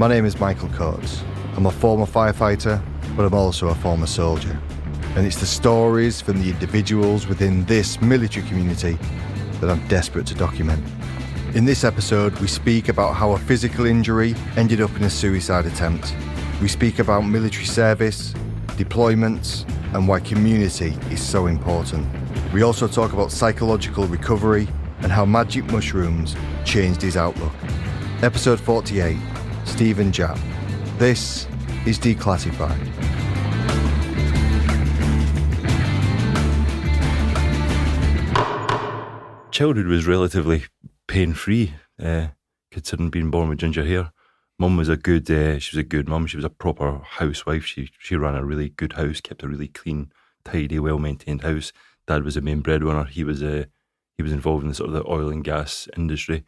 My name is Michael Coates. I'm a former firefighter, but I'm also a former soldier. And it's the stories from the individuals within this military community that I'm desperate to document. In this episode, we speak about how a physical injury ended up in a suicide attempt. We speak about military service, deployments, and why community is so important. We also talk about psychological recovery and how magic mushrooms changed his outlook. Episode 48, Steve and Japp. This is Declassified. Childhood was relatively pain-free, considering being born with ginger hair. Mum was she was a good mum. She was a proper housewife. She ran a really good house, kept a really clean, tidy, well-maintained house. Dad was the main breadwinner. He was involved in the sort of the oil and gas industry.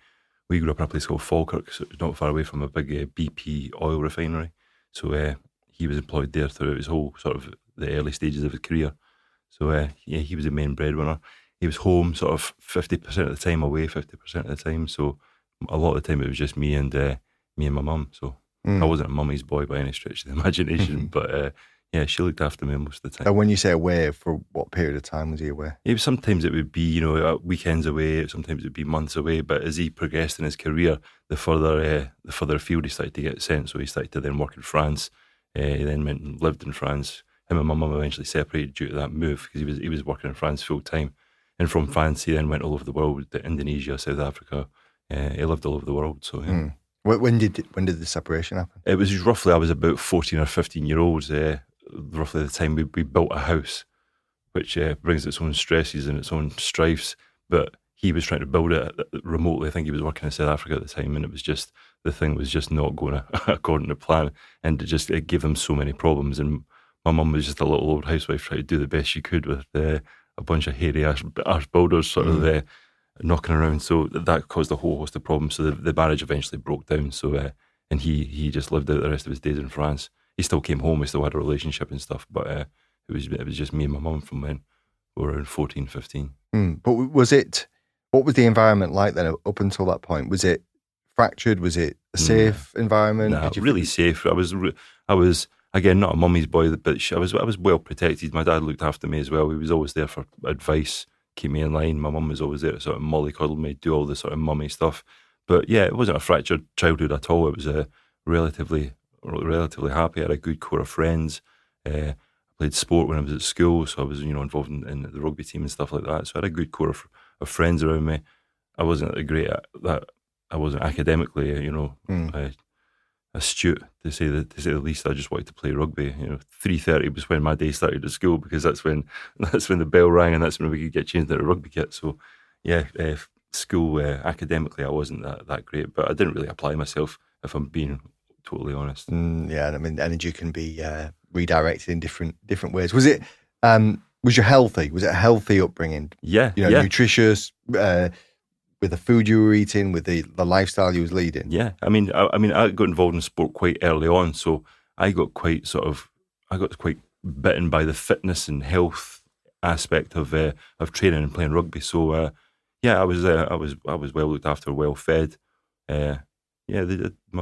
We grew up in a place called Falkirk, so it was not far away from a big BP oil refinery. So he was employed there throughout his whole sort of the early stages of his career. So he was the main breadwinner. He was home sort of 50% of the time, away 50% of the time. So a lot of the time it was just me and my mum. So I wasn't a mummy's boy by any stretch of the imagination, but she looked after me most of the time. And when you say away, for what period of time was he away? Sometimes it would be, weekends away, sometimes it would be months away, but as he progressed in his career, the further afield he started to get sent. So he started to then work in France. He then went and lived in France. Him and my mum eventually separated due to that move because he was working in France full time. And from France, he then went all over the world, to Indonesia, South Africa. He lived all over the world. So yeah. When did the separation happen? It was roughly, I was about 14 or 15 year old, roughly the time we built a house, which brings its own stresses and its own strifes. But he was trying to build it remotely. I think he was working in South Africa at the time, and the thing was just not going according to plan. And it gave them so many problems. And my mum was just a little old housewife trying to do the best she could with a bunch of hairy arse builders sort of knocking around. So that caused a whole host of problems. So the marriage eventually broke down. So and he just lived out the rest of his days in France. He still came home. We still had a relationship and stuff. But it was just me and my mum from when we were around 14, 15. But what was the environment like then up until that point? Was it fractured? Was it a safe environment? No, really safe. I was again, not a mummy's boy, but I was well protected. My dad looked after me as well. He was always there for advice, keep me in line. My mum was always there to sort of mollycoddle me, do all the sort of mummy stuff. But yeah, it wasn't a fractured childhood at all. It was relatively happy. I had a good core of friends. I played sport when I was at school, so I was involved in the rugby team and stuff like that. So I had a good core of friends around me. I wasn't great at that. I wasn't academically, astute to say the least. I just wanted to play rugby. 3:30 was when my day started at school because that's when the bell rang and that's when we could get changed into a rugby kit. So yeah, school academically I wasn't that great, but I didn't really apply myself, if I'm being totally honest. Yeah, I mean, energy can be redirected in different ways. Was it? Was you healthy? Was it a healthy upbringing? Yeah, nutritious. With the food you were eating, with the lifestyle you was leading. Yeah, I mean, I got involved in sport quite early on, so I got quite bitten by the fitness and health aspect of training and playing rugby. So I was well looked after, well fed. My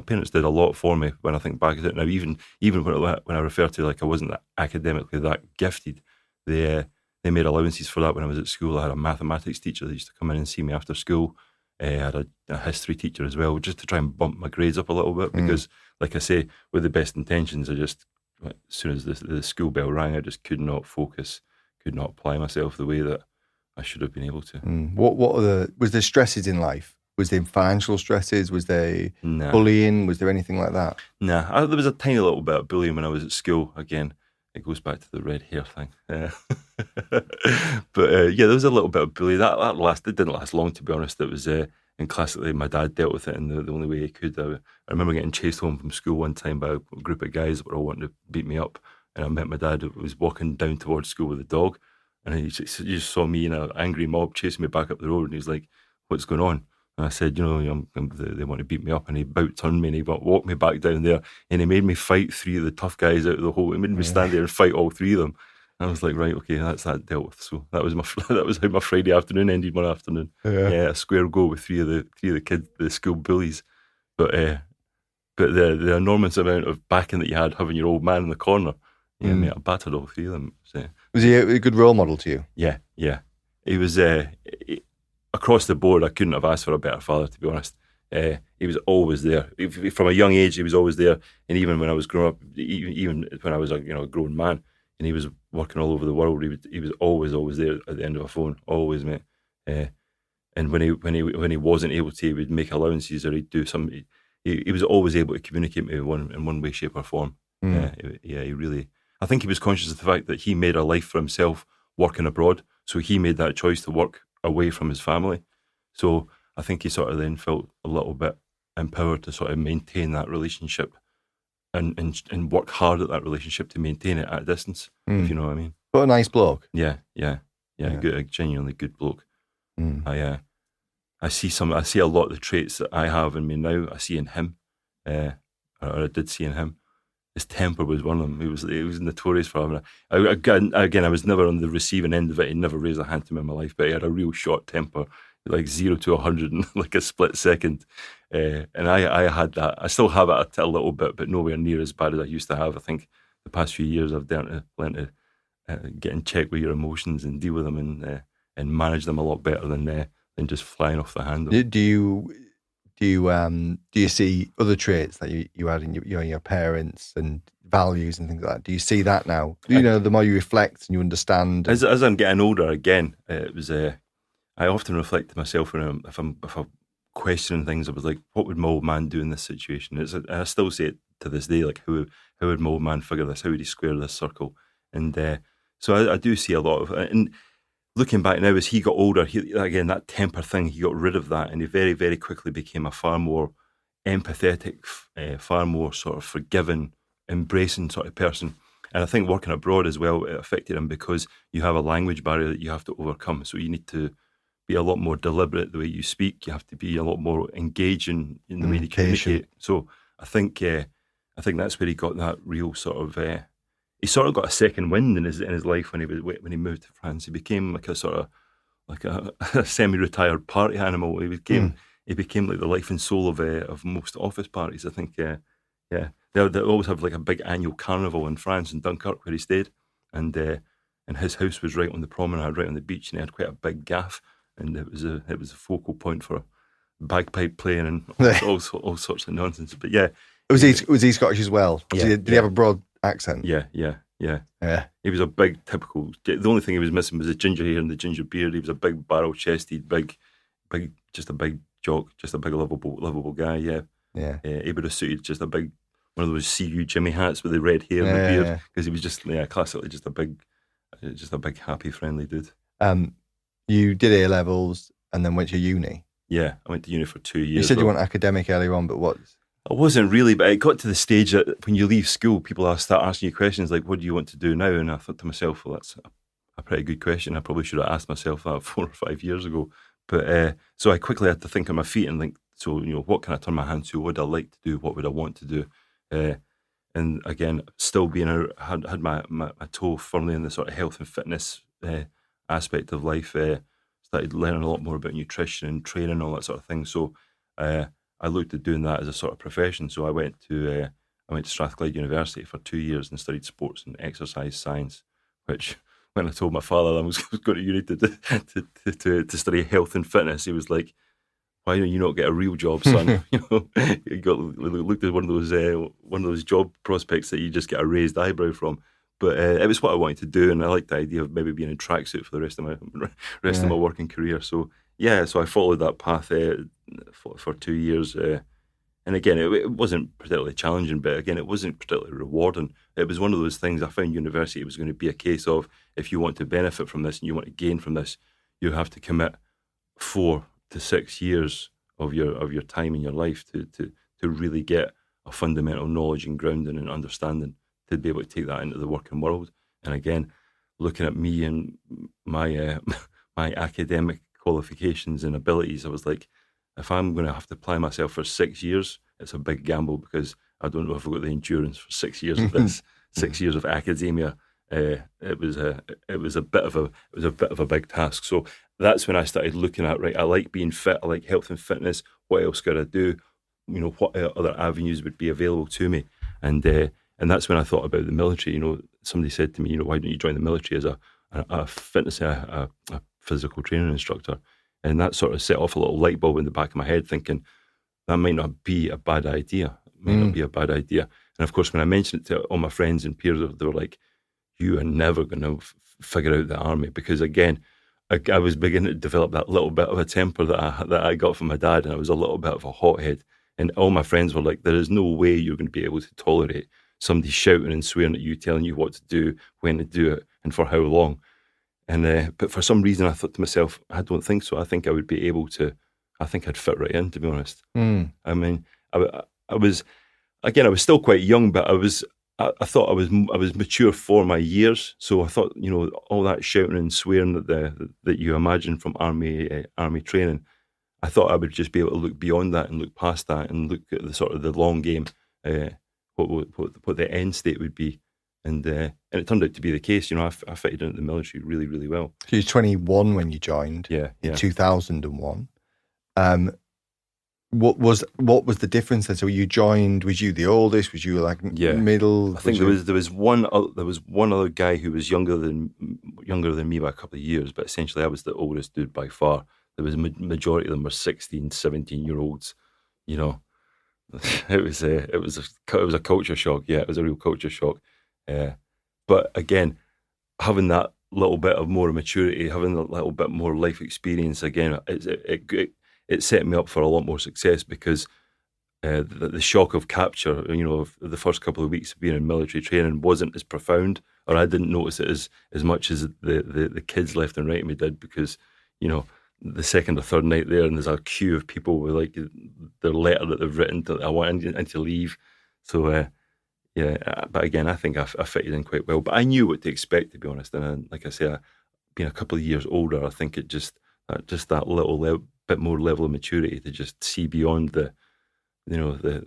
parents did a lot for me when I think back at it. Now, even when I refer to like I wasn't academically that gifted, they made allowances for that when I was at school. I had a mathematics teacher that used to come in and see me after school. I had a history teacher as well, just to try and bump my grades up a little bit because, like I say, with the best intentions, as soon as the school bell rang, I just could not focus, could not apply myself the way that I should have been able to. Was there stresses in life? Was there financial stresses? Was there bullying? Was there anything like that? Nah, there was a tiny little bit of bullying when I was at school. Again, it goes back to the red hair thing. But there was a little bit of bullying. It didn't last long, to be honest. It was, and classically, my dad dealt with it in the only way he could. I remember getting chased home from school one time by a group of guys that were all wanting to beat me up. And I met my dad, who was walking down towards school with a dog. And he just saw me in an angry mob chasing me back up the road. And he was like, "What's going on?" And I said, they want to beat me up. And he about turned me and he walked me back down there. And he made me fight three of the tough guys out of the hole. He made me stand there and fight all three of them. And I was like, right, okay, that's that dealt with. So that was how my Friday afternoon ended one afternoon. Yeah, a square go with three of the kids, the school bullies. But But the enormous amount of backing that you had having your old man in the corner, yeah, mate, I battered all three of them. So, Was he a good role model to you? yeah. He was across the board. I couldn't have asked for a better father, to be honest. He was always there. From a young age, he was always there. And even when I was growing up, even when I was a grown man, and he was working all over the world, he was always there at the end of a phone, always, mate. And when he wasn't able to, he would make allowances or he'd do something. He was always able to communicate with me in one way, shape, or form. He really. I think he was conscious of the fact that he made a life for himself working abroad, so he made that choice to work away from his family. So I think he sort of then felt a little bit empowered to sort of maintain that relationship and work hard at that relationship to maintain it at a distance, if you know what I mean. What a nice bloke. Yeah. Good, a genuinely good bloke. I see a lot of the traits that I have in me now. I see in him, or I did see in him. His temper was one of them. He was notorious for having again, I was never on the receiving end of it. He never raised a hand to me in my life, but he had a real short temper, like 0 to 100 in like a split second. And I had that. I still have it a little bit, but nowhere near as bad as I used to have. I think the past few years I've learned to get in check with your emotions and deal with them and manage them a lot better than just flying off the handle. Do you see other traits that you had in your parents and values and things like that? Do you see that now? The more you reflect and you understand. As I'm getting older, again, it was. I often reflect to myself if I'm questioning things. I was like, what would my old man do in this situation? I still say it to this day. Like, how would my old man figure this? How would he square this circle? And so I do see a lot of. And looking back now, as he got older, again, that temper thing, he got rid of that, and he very, very quickly became a far more empathetic, far more sort of forgiving, embracing sort of person. And I think working abroad as well, it affected him because you have a language barrier that you have to overcome. So you need to be a lot more deliberate the way you speak. You have to be a lot more engaging in the way you communicate. So I think that's where he got that real sort of. He sort of got a second wind in his life when he moved to France. He became like a sort of like a semi-retired party animal. He became like the life and soul of most office parties. I think they always have like a big annual carnival in France in Dunkirk where he stayed, and his house was right on the promenade, right on the beach, and he had quite a big gaff, and it was a focal point for bagpipe playing and all sorts of nonsense. But yeah, was he Scottish as well? Did he have a broad accent? Yeah. He was a big typical. The only thing he was missing was the ginger hair and the ginger beard. He was a big barrel-chested, big, just a big jock, just a big lovable guy. Yeah. He would have suited just a big one of those CU Jimmy hats with the red hair and the beard because he was just classically just a big happy friendly dude. You did A levels and then went to uni. Yeah, I went to uni for 2 years. You said you weren't academic earlier on, but what? I wasn't really, but it got to the stage that when you leave school, people start asking you questions like, what do you want to do now? And I thought to myself, well, that's a pretty good question. I probably should have asked myself that 4 or 5 years ago. But so I quickly had to think on my feet and think, so, what can I turn my hand to? What would I like to do? What would I want to do? And again, still being had my toe firmly in the sort of health and fitness aspect of life. Started learning a lot more about nutrition and training, all that sort of thing. So I looked at doing that as a sort of profession. So I went to Strathclyde University for 2 years and studied sports and exercise science, which when I told my father I was going to uni to study health and fitness, he was like, why don't you not get a real job, son? He looked at one of those job prospects that you just get a raised eyebrow from. But it was what I wanted to do, and I liked the idea of maybe being in tracksuit for the rest of my working career. So so I followed that path for 2 years. And again, it wasn't particularly challenging, but again, it wasn't particularly rewarding. It was one of those things. I found university was going to be a case of, if you want to benefit from this and you want to gain from this, you have to commit 4 to 6 years of your time in your life to really get a fundamental knowledge and grounding and understanding to be able to take that into the working world. And again, looking at me and my my academic qualifications and abilities, I was like, if I'm going to have to apply myself for 6 years, it's a big gamble because I don't know if I've got the endurance for 6 years of this, 6 years of academia. It was a bit of a big task. So that's when I started looking at, right, I like being fit, I like health and fitness. What else could I do? what other avenues would be available to me, and that's when I thought about the military. Somebody said to me, why don't you join the military as a fitness, a physical training instructor? And that sort of set off a little light bulb in the back of my head, thinking that might not be a bad idea. And of course, when I mentioned it to all my friends and peers, they were like, you are never going to figure out the army, because again, I was beginning to develop that little bit of a temper that I got from my dad, and I was a little bit of a hothead. And all my friends were like, there is no way you're going to be able to tolerate somebody shouting and swearing at you, telling you what to do, when to do it, and for how long. And but for some reason, I thought to myself, I don't think so. I think I would be able to. I think I'd fit right in, to be honest. I mean, I was still quite young, but I thought I was mature for my years. So I thought, all that shouting and swearing that you imagine from army training, I thought I would just be able to look beyond that and look past that and look at the sort of the long game, what the end state would be. And it turned out to be the case. I fitted into the military really, really well. So you were 21 when you joined. Yeah. In 2001. What was the difference then? So you joined. Was you the oldest? Was you like middle? I think there was one other guy who was younger than me by a couple of years, but essentially I was the oldest dude by far. There was a majority of them were 16, 17-year-olds. It was a culture shock. Yeah, it was a real culture shock. But again, having that little bit of more maturity, having a little bit more life experience, again, it set me up for a lot more success, because the shock of capture, of the first couple of weeks of being in military training wasn't as profound, or I didn't notice it as much as the kids left and right of me did, because, the second or third night there, and there's a queue of people with like their letter that they've written I want to leave. So, but again, I think I fitted in quite well. But I knew what to expect, to be honest. And like I say, being a couple of years older, I think it just that little bit more level of maturity to just see beyond the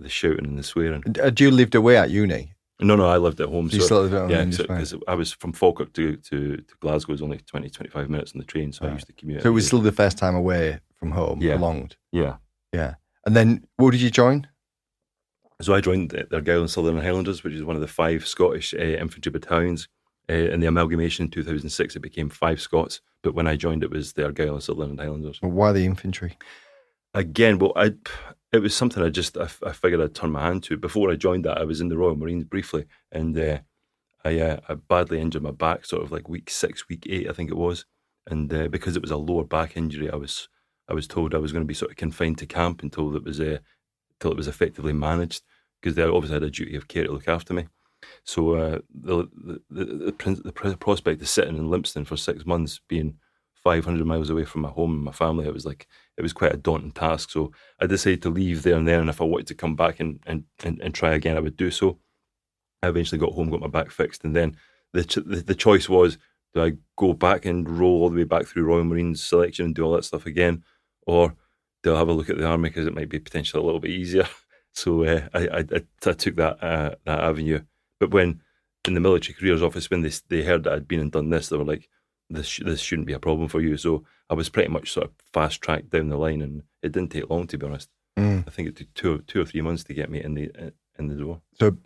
shouting and the swearing. Had you lived away at uni? No, I lived at home. So you still lived at home? Yeah, because I was from Falkirk to Glasgow. It was only 20-25 minutes on the train, so I used to commute. So it was still the first time away from home, prolonged? Yeah. And then, what did you join? So I joined the Argyll and Southern Highlanders, which is one of the 5 Scottish infantry battalions. In the amalgamation in 2006, it became 5 Scots. But when I joined, it was the Argyll and Southern Highlanders. Well, why the infantry? Again, it was something I figured I'd turn my hand to. Before I joined that, I was in the Royal Marines briefly, and I badly injured my back, sort of like week 6, week 8, I think it was. And because it was a lower back injury, I was told I was going to be sort of confined to camp until it was effectively managed, because they obviously had a duty of care to look after me. So the prospect of sitting in Limpston for 6 months, being 500 miles away from my home and my family, it was quite a daunting task. So I decided to leave there and then, and if I wanted to come back and try again, I would do so. I eventually got home, got my back fixed, and then the choice was, do I go back and roll all the way back through Royal Marines selection and do all that stuff again, or do I have a look at the army, because it might be potentially a little bit easier? So I took that avenue. But when in the military careers office, when they heard that I'd been and done this, they were like, this shouldn't be a problem for you. So I was pretty much sort of fast tracked down the line, and it didn't take long, to be honest. I think it took 2 or 3 months to get me in the door. So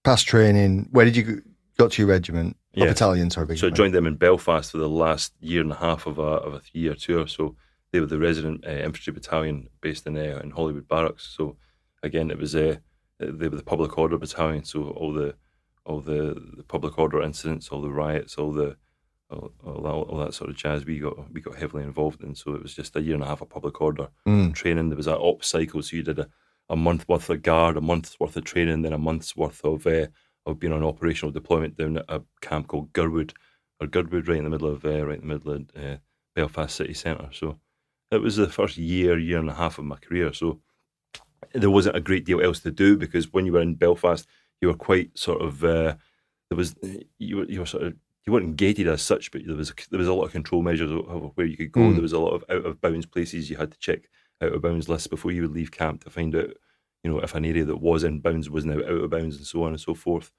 past training, where did you got to your regiment? Or battalion, sorry. So I joined them in Belfast for the last year and a half of a 3-year tour. So they were the resident infantry battalion based in Hollywood Barracks. So again, it was they were the public order battalion. So all the public order incidents, all the riots, all that sort of jazz, we got heavily involved in. So it was just a year and a half of public order training. There was that ops cycle. So you did a month worth of guard, a month's worth of training, then a month's worth of being on operational deployment down at a camp called Girdwood, right in the middle of Belfast city centre. So it was the first year and a half of my career. So there wasn't a great deal else to do, because when you were in Belfast, you were quite sort of you weren't gated as such, but there was a lot of control measures of where you could go. There was a lot of out of bounds places you had to check out of bounds lists before you would leave camp to find out, if an area that was in bounds was now out of bounds, and so on and so forth.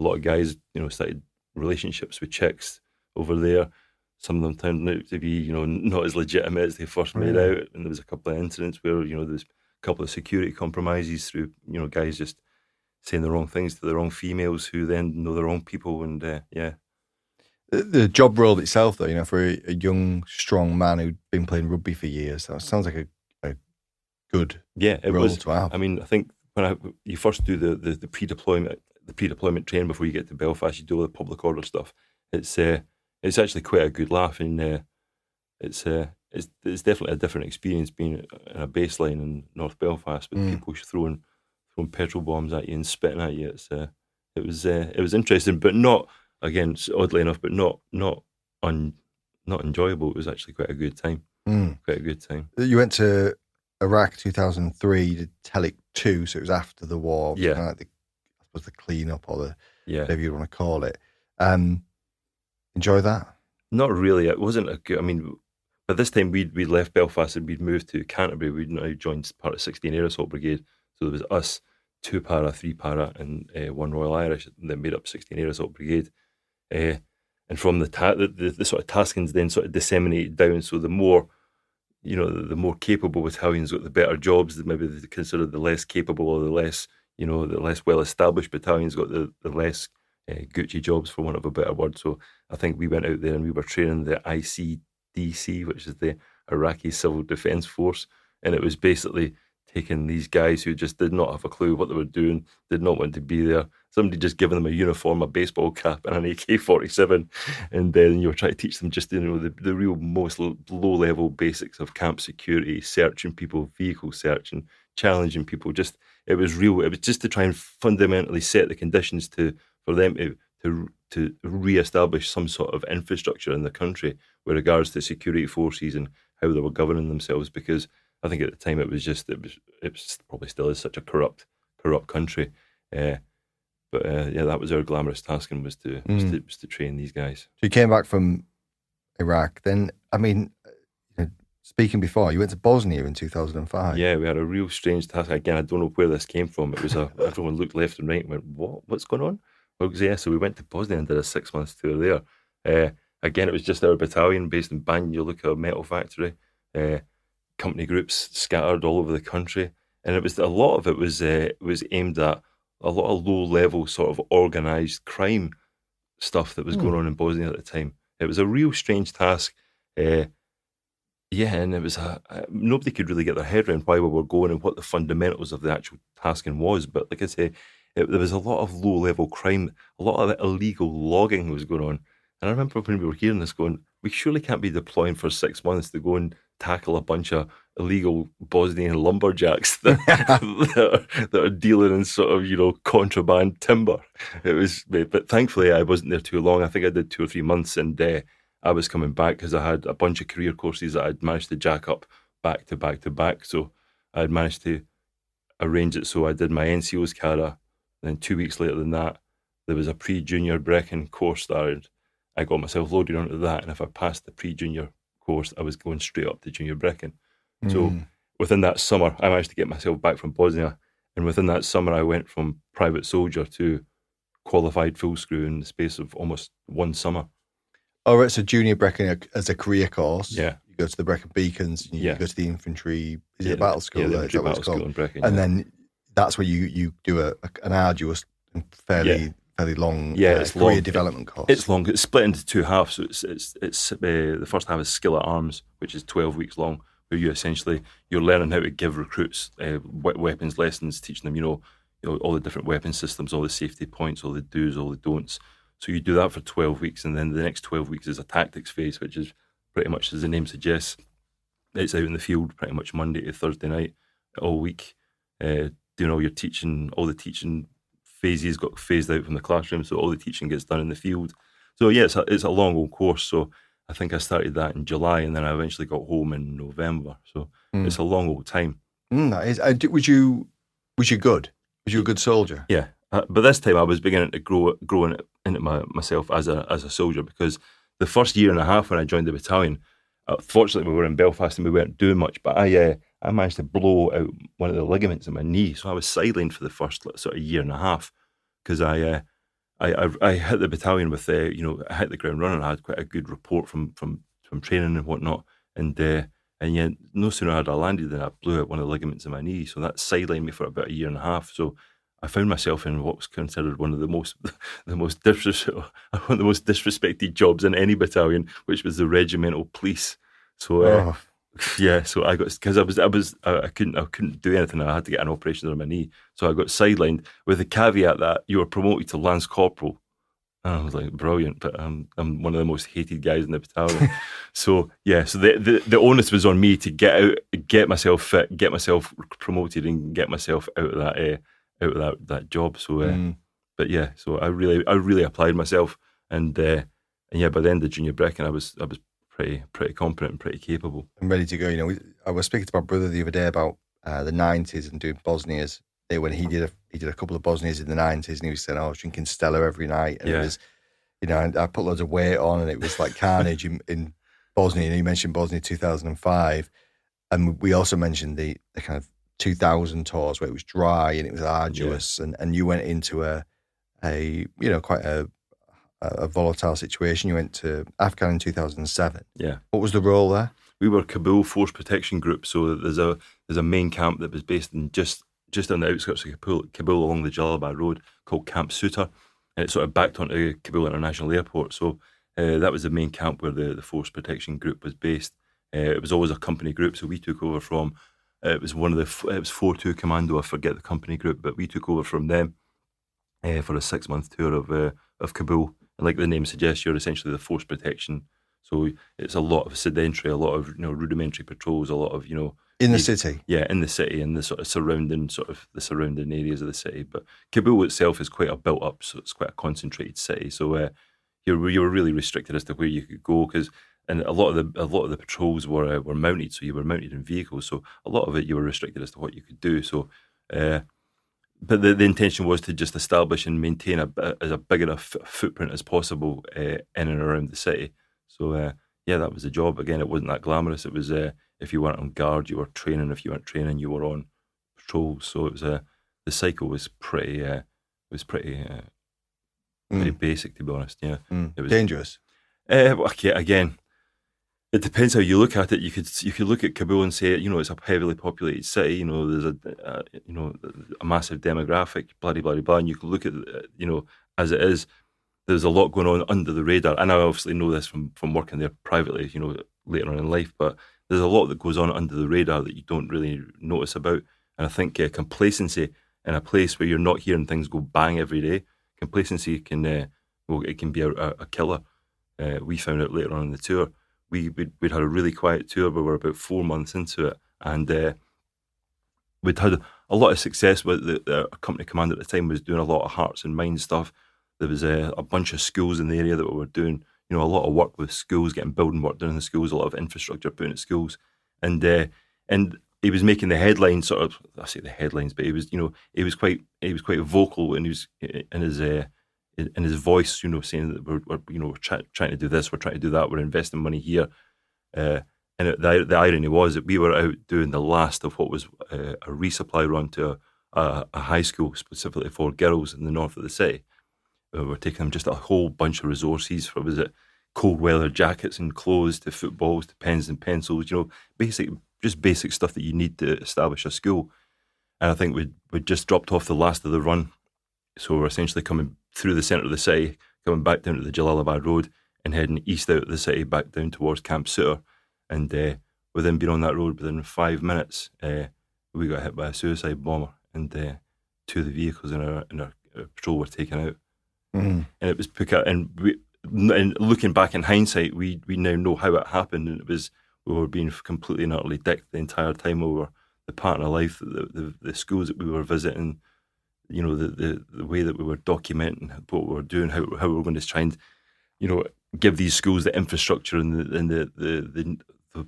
A lot of guys, started relationships with chicks over there. Some of them turned out to be, not as legitimate as they first made out. And there was a couple of incidents where, there was couple of security compromises through, guys just saying the wrong things to the wrong females who then know the wrong people. And The job role itself, though, for a young, strong man who'd been playing rugby for years, that sounds like a good it role was. to have. I mean, I think when you first do the pre-deployment training before you get to Belfast, you do all the public order stuff. It's actually quite a good laugh, and it's definitely a different experience being in a baseline in North Belfast with people throwing petrol bombs at you and spitting at you. It was interesting, but not, again, oddly enough, but not enjoyable. It was actually quite a good time. Quite a good time. You went to Iraq 2003, to Telic 2, so it was after the war. It was kind of like I suppose the clean-up or the whatever you want to call it. Enjoy that? Not really. It wasn't a good. I mean, by this time we'd left Belfast and we'd moved to Canterbury. We'd now joined part of 16 Air Assault Brigade. So there was us, 2 para, 3 para, and 1 Royal Irish that made up 16 Air Assault Brigade. And from the sort of taskings then sort of disseminated down. So the more capable battalions got the better jobs. Maybe they considered the less capable or the less well established battalions got the less Gucci jobs, for want of a better word. So I think we went out there and we were training the ICDC, which is the Iraqi Civil Defence Force, and it was basically taking these guys who just did not have a clue what they were doing, did not want to be there. Somebody just giving them a uniform, a baseball cap, and an AK-47, and then you were trying to teach them just the real most low-level basics of camp security, searching people, vehicle searching, challenging people. It was just to try and fundamentally set the conditions for them to re-establish some sort of infrastructure in the country with regards to security forces and how they were governing themselves. Because I think at the time it was probably still is such a corrupt country. But that was our glamorous tasking, was to train these guys. So you came back from Iraq. Then, I mean, speaking before, you went to Bosnia in 2005. Yeah, we had a real strange task. Again, I don't know where this came from. It was everyone looked left and right and went, what's going on? Well, so we went to Bosnia and did a 6-month tour there. Again, it was just our battalion based in Banja Luka, a metal factory. Company groups scattered all over the country, and a lot of it was aimed at a lot of low-level sort of organised crime stuff that was going on in Bosnia at the time. It was a real strange task. And it was nobody could really get their head around why we were going and what the fundamentals of the actual tasking was. But like I say, there was a lot of low-level crime, a lot of illegal logging was going on. And I remember when we were hearing this going, we surely can't be deploying for 6 months to go and tackle a bunch of illegal Bosnian lumberjacks that are dealing in sort of, contraband timber. But thankfully I wasn't there too long. I think I did 2 or 3 months, and I was coming back because I had a bunch of career courses that I'd managed to jack up back to back to back. So I'd managed to arrange it so I did my NCO's CARA. Then 2 weeks later than that, there was a pre-junior Brecon course started. I got myself loaded onto that, and if I passed the pre-junior course, I was going straight up to junior Brecon. So within that summer, I managed to get myself back from Bosnia, and within that summer, I went from private soldier to qualified full screw in the space of almost 1 summer. Oh, right, so junior Brecon as a career course. Yeah. You go to the Brecon Beacons, and you go to the infantry, is it a battle school? Yeah, the there? infantry battle school in Brecon. And then that's where you do an arduous and fairly long it's career long. development course. It's long. It's split into 2 halves. So it's the first half is skill at arms, which is 12 weeks long, where you're learning how to give recruits weapons lessons, teaching them all the different weapon systems, all the safety points, all the do's, all the don'ts. So you do that for 12 weeks, and then the next 12 weeks is a tactics phase, which is pretty much, as the name suggests, it's out in the field pretty much Monday to Thursday night, all week, doing all your teaching. All the teaching phases got phased out from the classroom, so all the teaching gets done in the field. So yeah, it's a long old course. So I think I started that in July, and then I eventually got home in November. So it's a long old time. That is. Was you good? Was you a good soldier? Yeah, but this time I was beginning to grow into myself as a soldier, because the first year and a half when I joined the battalion, fortunately we were in Belfast and we weren't doing much, but I managed to blow out one of the ligaments in my knee, so I was sidelined for the first sort of year and a half, because I hit the battalion with I hit the ground running. I had quite a good report from training and whatnot, and And yet, no sooner had I landed than I blew out one of the ligaments in my knee. So that sidelined me for about 1.5 years. So I found myself in what's considered one of the most, one of the most disrespected jobs in any battalion, which was the regimental police. So Oh, yeah, so I got, because I couldn't do anything. I had to get an operation on my knee, so I got sidelined with the caveat that you were promoted to lance corporal. And I was like, brilliant, but I'm one of the most hated guys in the battalion. So yeah, so the onus was on me to get out, get myself fit, get myself promoted, and get myself out of that job. So, but yeah, so I really applied myself, and yeah, by the end of junior Brecon, I was pretty competent and pretty capable. I'm ready to go. You know, I was speaking to my brother the other day about the 90s and doing Bosnias. When he did a couple of Bosnias in the 90s, and he was saying, "I was drinking Stella every night," and it was, you know, I put loads of weight on, and it was like carnage in Bosnia. And he mentioned Bosnia 2005, and we also mentioned the kind of 2000 tours where it was dry and it was arduous, and you went into a you know, quite a volatile situation. You went to Afghan in 2007. Yeah. What was the role there? We were Kabul Force Protection Group, so there's a main camp that was based in just on the outskirts of Kabul along the Jalalabad Road called Camp Suter, and it's sort of backed onto Kabul International Airport. So that was the main camp where the Force Protection Group was based. It was always a company group, so we took over from. It was 4-2 Commando. I forget the company group, but we took over from them for a 6-month tour of Kabul. And like the name suggests, you're essentially the force protection. So it's a lot of sedentary, a lot of, you know, rudimentary patrols, a lot of, you know, in the city. Yeah, in the city and the surrounding areas of the city. But Kabul itself is quite a built up, so it's quite a concentrated city. So you were really restricted as to where you could go, and a lot of the patrols were mounted, so you were mounted in vehicles. So a lot of it you were restricted as to what you could do. So. But the intention was to just establish and maintain as a big enough footprint as possible in and around the city. So yeah, that was the job. Again, it wasn't that glamorous. It was if you weren't on guard, you were training. If you weren't training, you were on patrol. So it was the cycle was pretty basic, to be honest. Yeah, It was dangerous. Okay, again. It depends how you look at it. You could look at Kabul and say, you know, it's a heavily populated city. You know, there's a massive demographic, blah blah blah. And you can look at you know, as it is. There's a lot going on under the radar, and I obviously know this from working there privately. You know, later on in life, but there's a lot that goes on under the radar that you don't really notice about. And I think complacency in a place where you're not hearing things go bang every day, complacency can it can be a killer. We found out later on in the tour. We'd had a really quiet tour, but we're about 4 months into it, and we'd had a lot of success with the company commander at the time was doing a lot of hearts and minds stuff. There was a bunch of schools in the area that we were doing, you know, a lot of work with schools, getting building work done in the schools, a lot of infrastructure put in schools, and he was making the headlines, sort of. I say the headlines, but he was quite vocal, and he was in his voice, you know, saying that we're trying to do this, we're trying to do that, we're investing money here. And the irony was that we were out doing the last of what was a resupply run to a high school specifically for girls in the north of the city. We're taking them just a whole bunch of resources, from was it cold weather jackets and clothes to footballs to pens and pencils, you know, basic stuff that you need to establish a school. And I think we just dropped off the last of the run. So we're essentially coming through the centre of the city, coming back down to the Jalalabad Road and heading east out of the city back down towards Camp Suter. And within being on that road, within 5 minutes, we got hit by a suicide bomber, and 2 of the vehicles in our patrol were taken out. And it was and looking back in hindsight, we now know how it happened, and we were being completely and utterly dicked the entire time. We were the partner life, the schools that we were visiting, you know, the way that we were documenting what we were doing, how we were going to try and, you know, give these schools the infrastructure and the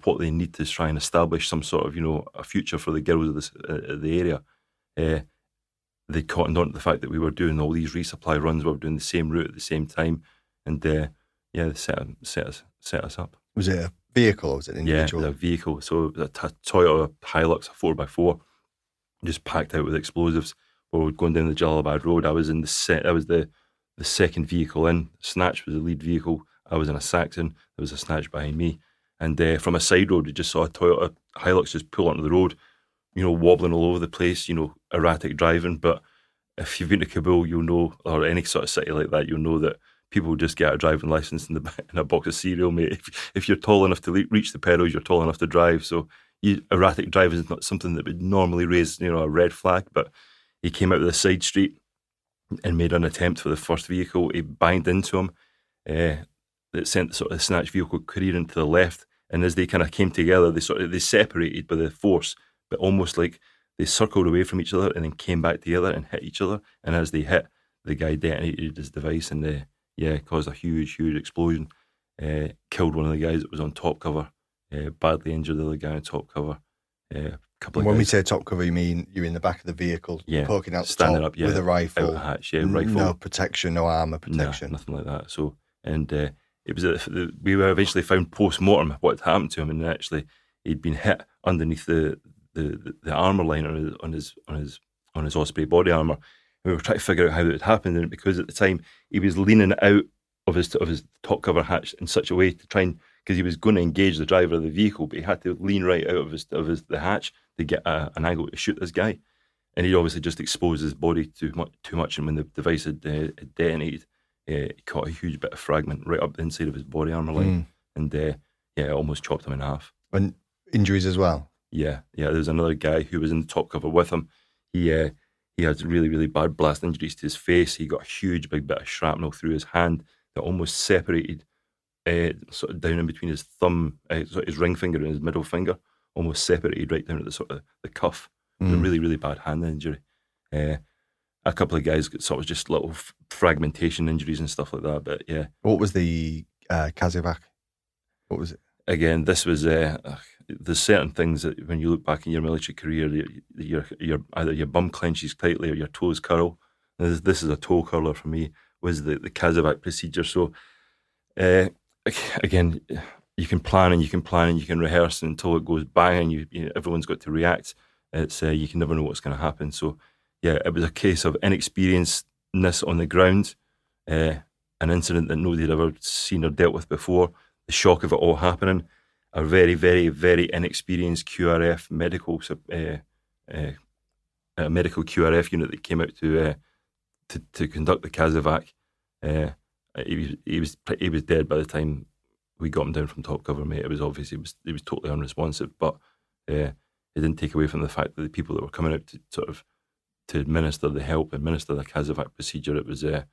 what they need to try and establish some sort of, you know, a future for the girls of the area. They cottoned on to the fact that we were doing all these resupply runs, we were doing the same route at the same time, and they set us up. Was it a vehicle or was it an individual? Yeah, a vehicle. So it was a Toyota Hilux, a 4x4, just packed out with explosives. We were going down the Jalalabad Road. I was in I was the second vehicle in. Snatch was the lead vehicle. I was in a Saxon. There was a Snatch behind me, And from a side road, you just saw a Toyota Hilux just pull onto the road, wobbling all over the place, erratic driving. But if you've been to Kabul, you'll know, or any sort of city like that, you'll know that people just get a driving license in a box of cereal, mate. If you're tall enough to reach the pedals, you're tall enough to drive. So erratic driving is not something that would normally raise, a red flag. But he came out of the side street and made an attempt for the first vehicle. He banged into him. That sent sort of the snatch vehicle careering to the left. And as they kind of came together, they separated by the force, but almost like they circled away from each other and then came back together and hit each other. And as they hit, the guy detonated his device and caused a huge explosion. Killed one of the guys that was on top cover. Badly injured the other guy on top cover. When we say top cover, you mean you're in the back of the vehicle, poking out the standing top up, with a rifle, out a hatch, rifle. No protection, no armour protection, nothing like that. So, and it was we were eventually found post mortem what had happened to him, and actually he'd been hit underneath the armour line on his Osprey body armour. We were trying to figure out how it had happened, and because at the time he was leaning out of his top cover hatch in such a way to try and, because he was going to engage the driver of the vehicle, but he had to lean right out of the hatch to get an angle to shoot this guy, and he'd obviously just exposed his body too much, and when the device had detonated, he caught a huge bit of fragment right up the inside of his body armour line, and it almost chopped him in half. And injuries as well? Yeah. There was another guy who was in the top cover with him. He had really, really bad blast injuries to his face. He got a huge big bit of shrapnel through his hand that almost separated sort of down in between his thumb, his ring finger and his middle finger, almost separated right down at the sort of the cuff. It was a really, really bad hand injury. A couple of guys got sort of just little fragmentation injuries and stuff like that. But yeah. What was the Kazivac? What was it? Again, this was there's certain things that when you look back in your military career, your either your bum clenches tightly or your toes curl. This is a toe curler for me. Was the Kazivac procedure. So again, you can plan and you can rehearse until it goes bang, and everyone's got to react. It's you can never know what's going to happen. So yeah, it was a case of inexperiencedness on the ground, an incident that nobody had ever seen or dealt with before, the shock of it all happening, a very, very, very inexperienced QRF medical QRF unit that came out to conduct the Kazivac. He was dead by the time we got him down from top cover, mate. It was obvious he was totally unresponsive, but it didn't take away from the fact that the people that were coming out to administer the help, administer the Kazivac procedure, it was it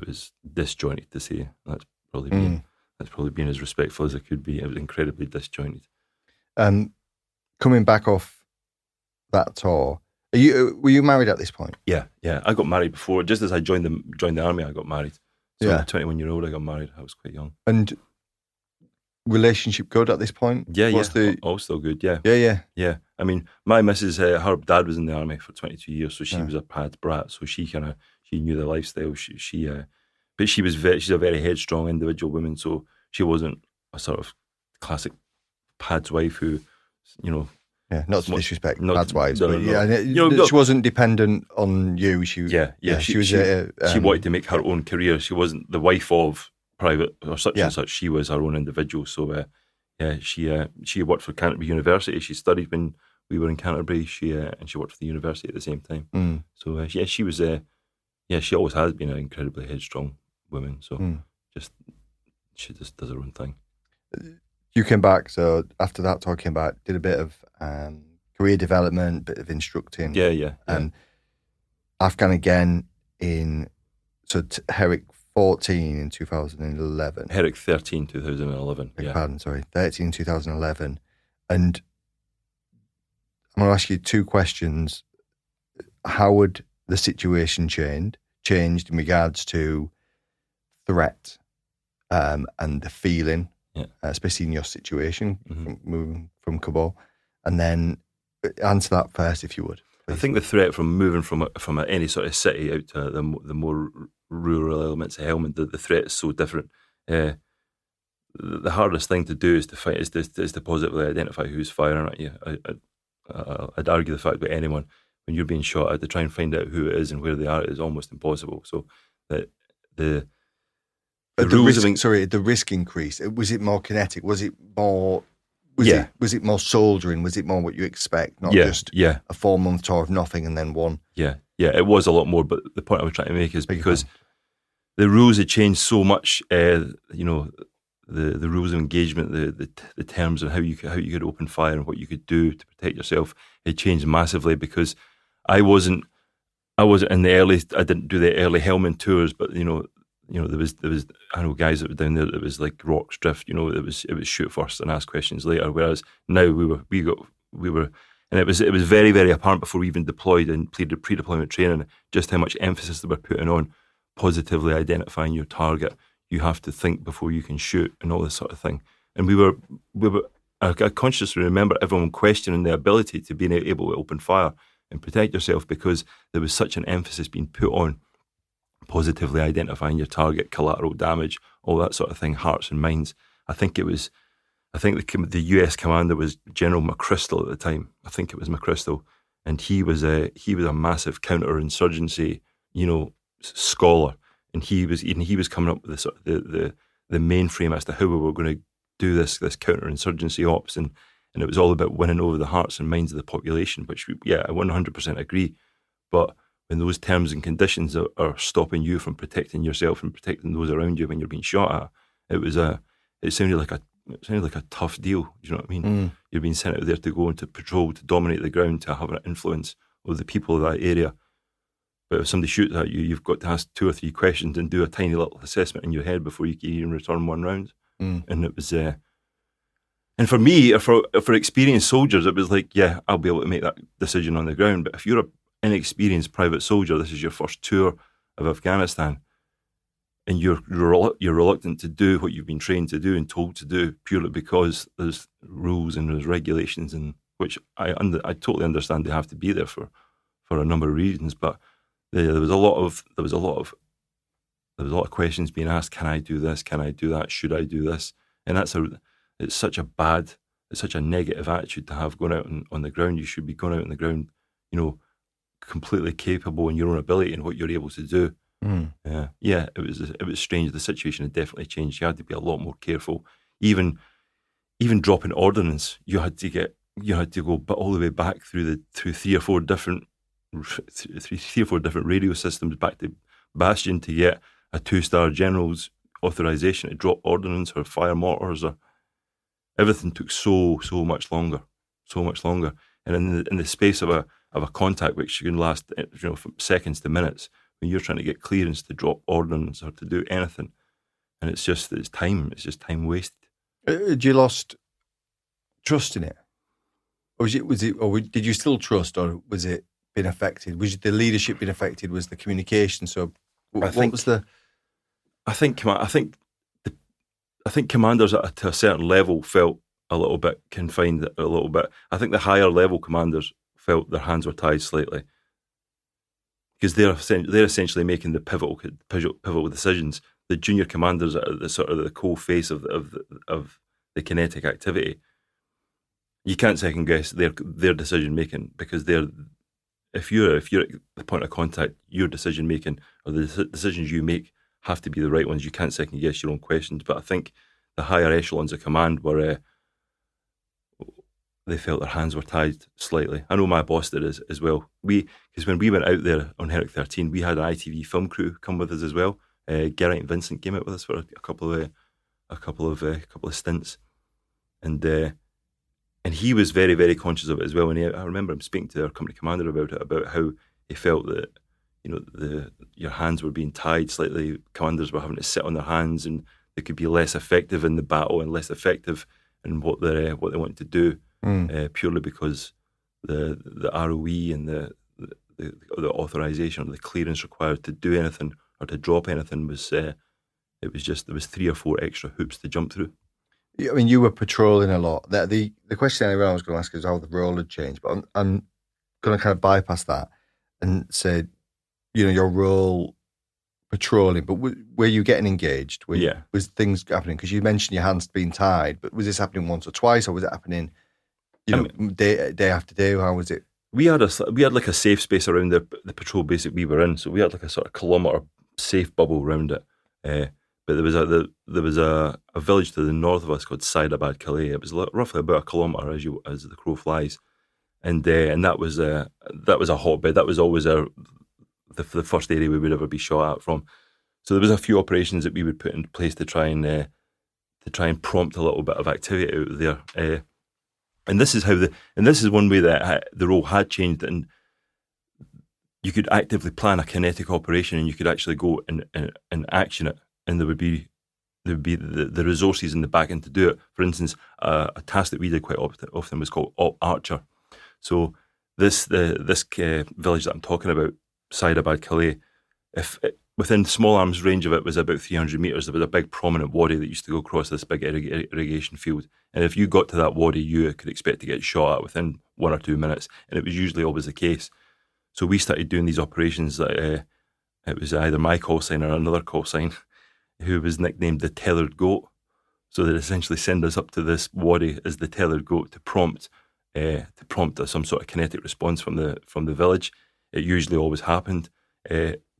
was disjointed, to say. That's probably been as respectful as it could be. It was incredibly disjointed. Coming back off that tour, were you married at this point? Yeah. I got married before. Just as I joined the army, I got married. So yeah. At 21-year-old, I got married. I was quite young. And relationship good at this point? Yeah. All still good. Yeah. Yeah. I mean, my missus, her dad was in the army for 22 years, so she was a pad's brat. So she knew the lifestyle. But she's a very headstrong individual woman. So she wasn't a sort of classic pad's wife who, Yeah, not to disrespect pad's wives, no, but no. She wasn't dependent on you. She wanted to make her own career. She wasn't the wife of private or such and such. She was her own individual. So she worked for Canterbury University. She studied when we were in Canterbury. And she worked for the university at the same time. So she was she always has been an incredibly headstrong woman. So she just does her own thing. You came back, so after that tour came back, did a bit of career development, bit of instructing. Yeah. Afghan again Herrick 14 in 2011. Herrick 13, 2011. Pardon, sorry. 13, 2011. And I'm going to ask you two questions. How would the situation changed in regards to threat and the feeling, especially in your situation, from moving from Kabul? And then answer that first, if you would, please. I think the threat from moving from any sort of city out to the more rural elements of Helmand, the threat is so different. The hardest thing to do is to positively identify who's firing at you. I'd argue the fact that anyone, when you're being shot at, to try and find out who it is and where they are is almost impossible. So that the The risk increased. Was it more kinetic? Was it more? Was it more soldiering? Was it more what you expect? Not just a 4-month tour of nothing and then one. Yeah, it was a lot more. But the point I was trying to make is because the rules had changed so much. The rules of engagement, the terms of how you could open fire and what you could do to protect yourself, it changed massively because I wasn't in the early. I didn't do the early helming tours, but there was I know guys that were down there that was like rocks drift. It was shoot first and ask questions later. Whereas now we were, and it was very, very apparent before we even deployed and pre-deployment training just how much emphasis they were putting on positively identifying your target. You have to think before you can shoot and all this sort of thing. And we were. I consciously remember everyone questioning the ability to being able to open fire and protect yourself because there was such an emphasis being put on positively identifying your target, collateral damage, all that sort of thing, hearts and minds. I think the US commander was General McChrystal at the time. I think it was McChrystal, and he was a massive counterinsurgency, scholar, and he was coming up with the sort of the mainframe as to how we were going to do this counterinsurgency ops, and it was all about winning over the hearts and minds of the population. Which I 100% agree, but when those terms and conditions are stopping you from protecting yourself and protecting those around you when you're being shot at, it sounded like a tough deal. Do you know what I mean? You're being sent out there to go into patrol, to dominate the ground, to have an influence over the people of that area. But if somebody shoots at you, you've got to ask 2 or 3 questions and do a tiny little assessment in your head before you can even return one round. And it was, and for me, for experienced soldiers, it was like, I'll be able to make that decision on the ground. But if you're an inexperienced private soldier, this is your first tour of Afghanistan, and you're reluctant to do what you've been trained to do and told to do purely because there's rules and there's regulations, and which I totally understand they have to be there for a number of reasons. But there was a lot of questions being asked. Can I do this? Can I do that? Should I do this? And it's such a negative attitude to have going out on the ground. You should be going out on the ground, completely capable in your own ability and what you're able to do. It was strange. The situation had definitely changed. You had to be a lot more careful. Even dropping ordnance, you had to go all the way back through 3 or 4 different radio systems back to Bastion to get a 2-star general's authorization to drop ordnance or fire mortars, or everything took so much longer. And in the space of a contact which can last from seconds to minutes, when you're trying to get clearance to drop ordnance or to do anything, and it's just time wasted. Had you lost trust in it, or did you still trust, or was it been affected? Was the leadership been affected? Was the communication? So I think commanders to a certain level felt a little bit confined, a little bit. I think the higher level commanders felt their hands were tied slightly, because they're essentially making the pivotal decisions. The junior commanders are the sort of the cold face of the kinetic activity. You can't second guess their decision making, because if you're at the point of contact, your decision making or the decisions you make have to be the right ones. You can't second guess your own questions. But I think the higher echelons of command were they felt their hands were tied slightly. I know my boss did as well. Because when we went out there on Herrick 13, we had an ITV film crew come with us as well. Geraint and Vincent came out with us for a couple of stints, and he was very, very conscious of it as well. And I remember him speaking to our company commander about it, about how he felt that your hands were being tied slightly. Commanders were having to sit on their hands, and they could be less effective in the battle and less effective in what they wanted to do, purely because the ROE and the authorization or the clearance required to do anything or to drop anything was there was 3 or 4 extra hoops to jump through. I mean, you were patrolling a lot. The question I was going to ask is how the role had changed, but I'm going to kind of bypass that and say, your role patrolling, but were you getting engaged? Was things happening? Because you mentioned your hands being tied, but was this happening once or twice, or was it happening, day after day? How was it? We had like a safe space around the patrol base that we were in, so we had like a sort of kilometre safe bubble around it. But there was a village to the north of us called Saidabad Calais. It was roughly about a kilometre as the crow flies, and that was a hotbed. That was always the first area we would ever be shot at from. So there was a few operations that we would put in place to try and prompt a little bit of activity out there. And this is one way that the role had changed, and you could actively plan a kinetic operation, and you could actually go and action it, and there would be the resources in the back end to do it. For instance, a task that we did quite often was called Op Archer. So this village that I'm talking about, Saidabad Calais, within small arms range of it was about 300 metres, there was a big prominent wadi that used to go across this big irrigation field. And if you got to that wadi, you could expect to get shot at within 1 or 2 minutes. And it was usually always the case. So we started doing these operations that it was either my call sign or another call sign who was nicknamed the Tethered Goat. So they'd essentially send us up to this wadi as the Tethered Goat to prompt some sort of kinetic response from the village. It usually always happened.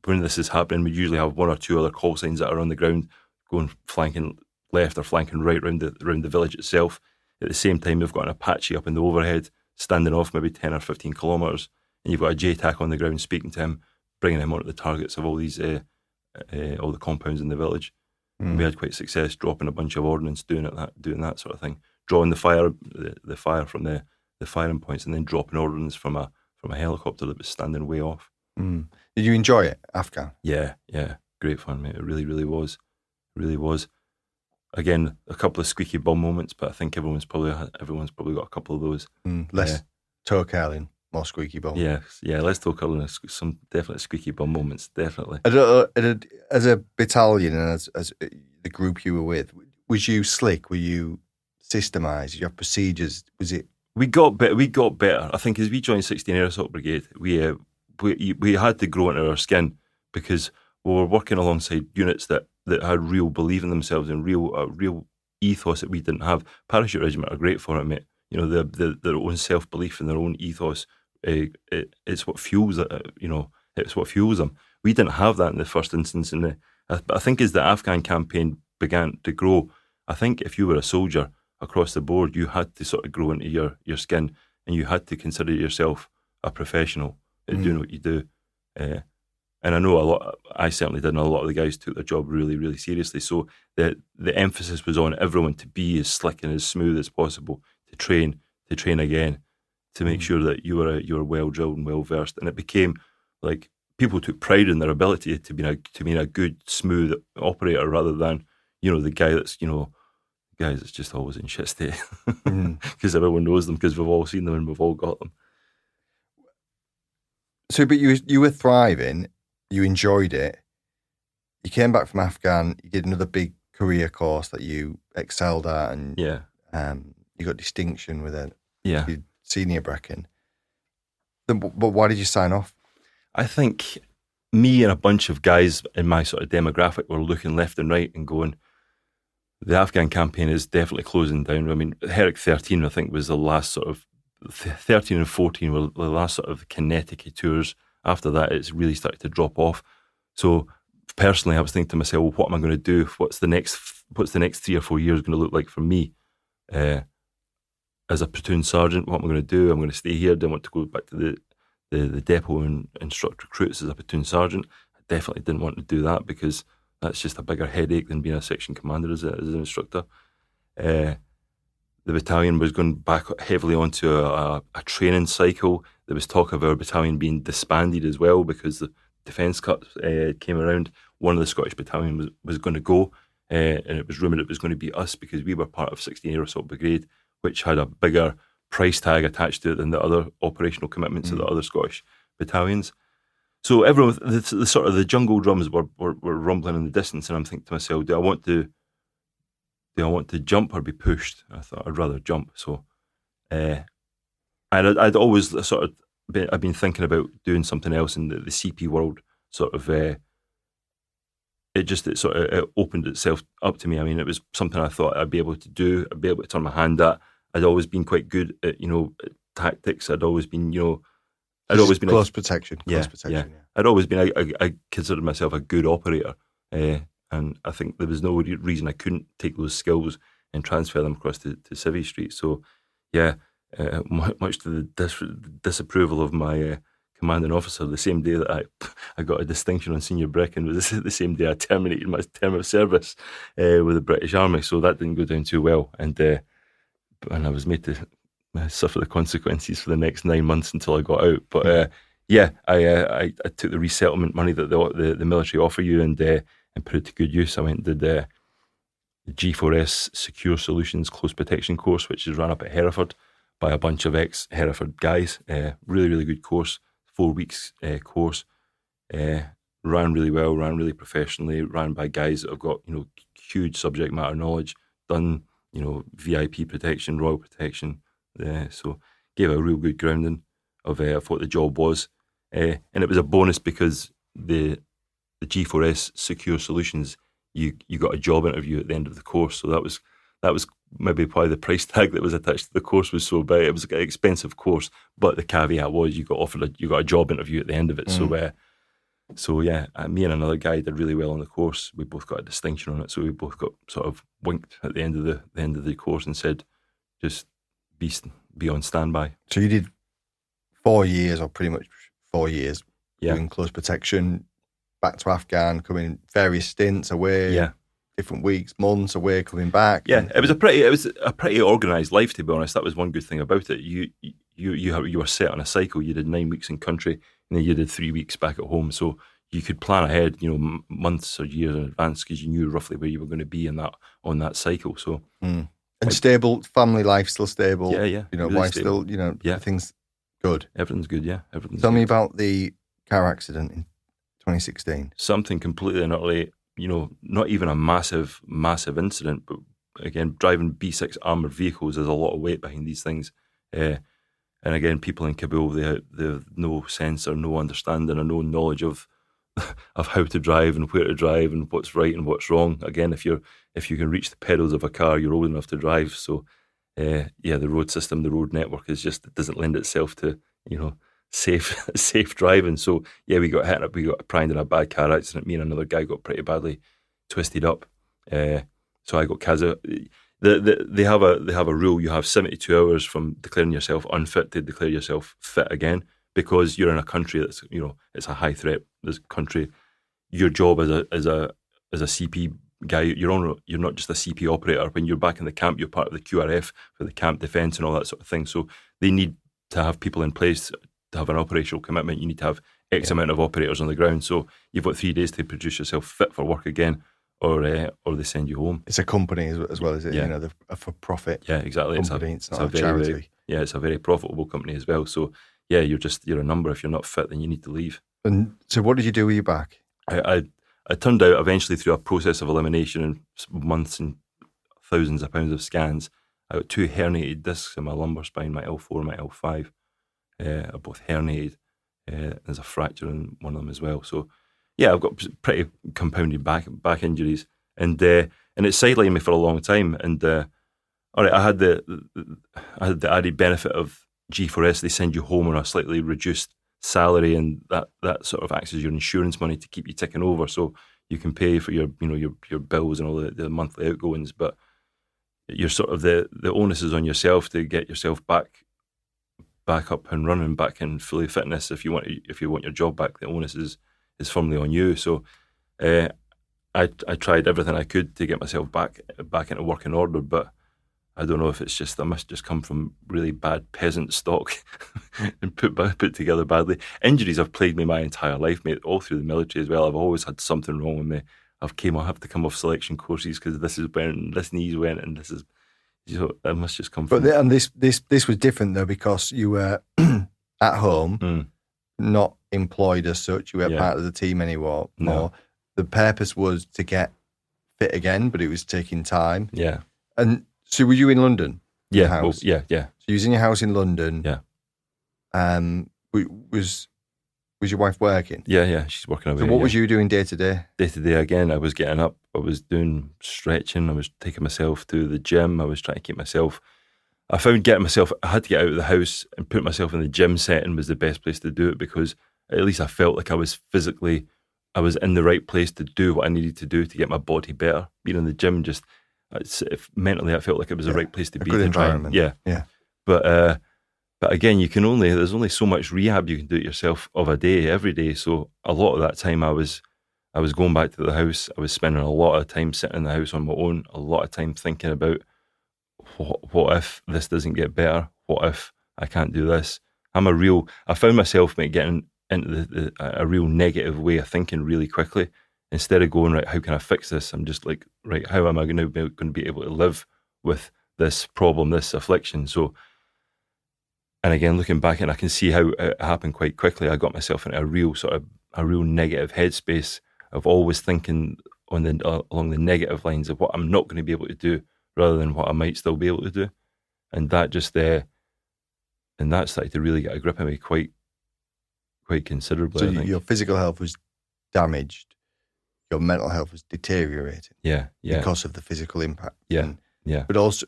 When this is happening, we usually have 1 or 2 other call signs that are on the ground, going flanking left or flanking right around the village itself. At the same time, we've got an Apache up in the overhead, standing off maybe 10 or 15 kilometres, and you've got a JTAC on the ground speaking to him, bringing him onto the targets of all these all the compounds in the village. We had quite success dropping a bunch of ordnance, doing that sort of thing, drawing the fire from the firing points, and then dropping ordnance from a helicopter that was standing way off. Did you enjoy it, Afghan? Yeah, great fun, mate. It really, really was. Again, a couple of squeaky bum moments, but I think everyone's probably got a couple of those. Less toe curling, more squeaky bum. Yeah, less toe curling, some definite squeaky bum moments, definitely. As a battalion and as the group you were with, was you slick? Were you systemised? Did you have procedures? Was it? We got better. I think as we joined 16 Air Assault Brigade, we had to grow into our skin, because we were working alongside units that had real belief in themselves and real ethos that we didn't have. Parachute Regiment are great for it, mate. You know, their own self-belief and their own ethos. It's what fuels it. It's what fuels them. We didn't have that in the first instance. I think as the Afghan campaign began to grow, I think if you were a soldier across the board, you had to sort of grow into your skin, and you had to consider yourself a professional at doing what you do. And I know I certainly did, and a lot of the guys took their job really, really seriously. So the emphasis was on everyone to be as slick and as smooth as possible, to train again, to make sure that you were well drilled and well versed. And it became like people took pride in their ability to be a good, smooth operator, rather than, the guy that's just always in shit state, because everyone knows them, because we've all seen them and we've all got them. So, but you were thriving, you enjoyed it. You came back from Afghan, you did another big career course that you excelled at, and you got distinction with it. Yeah, senior Brecken. But why did you sign off? I think me and a bunch of guys in my sort of demographic were looking left and right and going, the Afghan campaign is definitely closing down. I mean, Herrick 13, I think, was the last sort of 13 and 14 were the last sort of kinetic tours. After that, it's really started to drop off. So personally, I was thinking to myself, well, what am I going to do? What's the next 3 or 4 years going to look like for me? As a platoon sergeant, what am I going to do? I'm going to stay here. Didn't want to go back to the depot and instruct recruits as a platoon sergeant. I definitely didn't want to do that, because that's just a bigger headache than being a section commander as an instructor. The battalion was going back heavily onto a training cycle. There was talk of our battalion being disbanded as well, because the defence cuts came around. One of the Scottish battalion was going to go, and it was rumoured it was going to be us, because we were part of 16 Air Assault Brigade, which had a bigger price tag attached to it than the other operational commitments of the other Scottish battalions. So everyone, the sort of the jungle drums were rumbling in the distance, and I'm thinking to myself, do I want to jump or be pushed? I thought I'd rather jump. So, I'd always I've been thinking about doing something else in the CP world. Sort of, it opened itself up to me. I mean, it was something I thought I'd be able to do. I'd be able to turn my hand at. I'd always been quite good at tactics. I'd always been close protection. Yeah. I'd always been. I considered myself a good operator. and I think there was no reason I couldn't take those skills and transfer them across to Civvy Street. So, yeah, much to the disapproval of my commanding officer, the same day that I got a distinction on senior Brecon was the same day I terminated my term of service with the British Army. So that didn't go down too well, and I was made to suffer the consequences for the next 9 months until I got out. But I took the resettlement money that the military offer you and put it to good use. I went and did the G4S Secure Solutions Close Protection course, which is run up at Hereford by a bunch of ex-Hereford guys. Really, really good course, 4 weeks course. Ran really well, ran really professionally, ran by guys that have got, huge subject matter knowledge, done, VIP protection, royal protection. So gave a real good grounding of what the job was. And it was a bonus because the G4S Secure Solutions, you got a job interview at the end of the course. So that was maybe probably the price tag that was attached to the course was so big. It was an expensive course, but the caveat was you got a job interview at the end of it. So yeah, me and another guy did really well on the course. We both got a distinction on it. So we both got sort of winked at the end of the course and said, just be on standby. So you did 4 years, or pretty much 4 years, doing close protection, back to Afghan, coming various stints away, different weeks, months away, coming back. Yeah, it was a pretty organised life, to be honest. That was one good thing about it. You were set on a cycle. You did 9 weeks in country, and then you did 3 weeks back at home. So you could plan ahead, months or years in advance because you knew roughly where you were going to be on that cycle. So. And stable, family life still stable. Yeah. Really wife stable. still, everything's good. Everything's good, yeah. Tell me about the car accident in 2016. Something completely and utterly, not even a massive incident, but again, driving B6 armoured vehicles, there's a lot of weight behind these things. And again, people in Kabul, they have no sense or no understanding or no knowledge of how to drive and where to drive and what's right and what's wrong. Again, if you can reach the pedals of a car, you're old enough to drive. So, the road system, the road network it doesn't lend itself to, safe driving. So, we got hit up, we got primed in a bad car accident. Me and another guy got pretty badly twisted up. So I got they have a rule. You have 72 hours from declaring yourself unfit to declare yourself fit again, because you're in a country that's, it's a high threat. This country, your job as a CP guy, you're not just a CP operator. When you're back in the camp, you're part of the QRF for the camp defence and all that sort of thing. So they need to have people in place to have an operational commitment. You need to have X amount of operators on the ground. So you've got 3 days to produce yourself fit for work again, or they send you home. It's a company as well, is it? Yeah. A for-profit. Yeah, exactly. Company. It's not a charity. It's a very profitable company as well. So yeah, you're a number. If you're not fit, then you need to leave. And so what did you do with your back? I turned out eventually through a process of elimination and months and thousands of pounds of scans, I got 2 herniated discs in my lumbar spine, my L4 and my L5, are both herniated. There's a fracture in one of them as well. So yeah, I've got pretty compounded back injuries, and it sidelined me for a long time. And all right, I had the added benefit of G4S. They send you home on a slightly reduced salary, and that sort of acts as your insurance money to keep you ticking over, so you can pay for your bills and all the monthly outgoings. But you're sort of the onus is on yourself to get yourself back up and running, back in fully fitness. If you want your job back, the onus is firmly on you. So I tried everything I could to get myself back into working order, but I don't know if it's just I must just come from really bad peasant stock and put together badly. Injuries have plagued me my entire life, mate, all through the military as well. I've always had something wrong with me. I have to come off selection courses because this knees went, and this is, I must just come from. But and this was different though, because you were at home, not employed as such. You were part of the team anymore. No. The purpose was to get fit again, but it was taking time. Yeah. And so were you in London? Yeah. House? Well, yeah. So you was in your house in London. Yeah. Was your wife working? Yeah. She's working away. So what was you doing day to day? Day to day again, I was getting up. I was doing stretching. I was taking myself to the gym. I was trying to keep myself. I found I had to get out of the house and put myself in the gym setting was the best place to do it, because at least I felt like I was physically I was in the right place to do what I needed to do to get my body better. Being in the gym, mentally, I felt like it was the right place to be. Good to environment. Try and, yeah. But again, there's only so much rehab you can do it yourself of a day, every day. So a lot of that time I was going back to the house. I was spending a lot of time sitting in the house on my own, a lot of time thinking about what if this doesn't get better? What if I can't do this? I found myself getting into a real negative way of thinking really quickly. Instead of going, right, how can I fix this? I'm just like, right, how am I going to be able to live with this problem, this affliction? So, and again, looking back, and I can see how it happened quite quickly. I got myself into a real negative headspace of always thinking along the negative lines of what I'm not going to be able to do, rather than what I might still be able to do. And that started to really get a grip of me quite considerably. So I think. Your physical health was damaged, your mental health was deteriorating. Yeah. Because of the physical impact. Yeah. But also,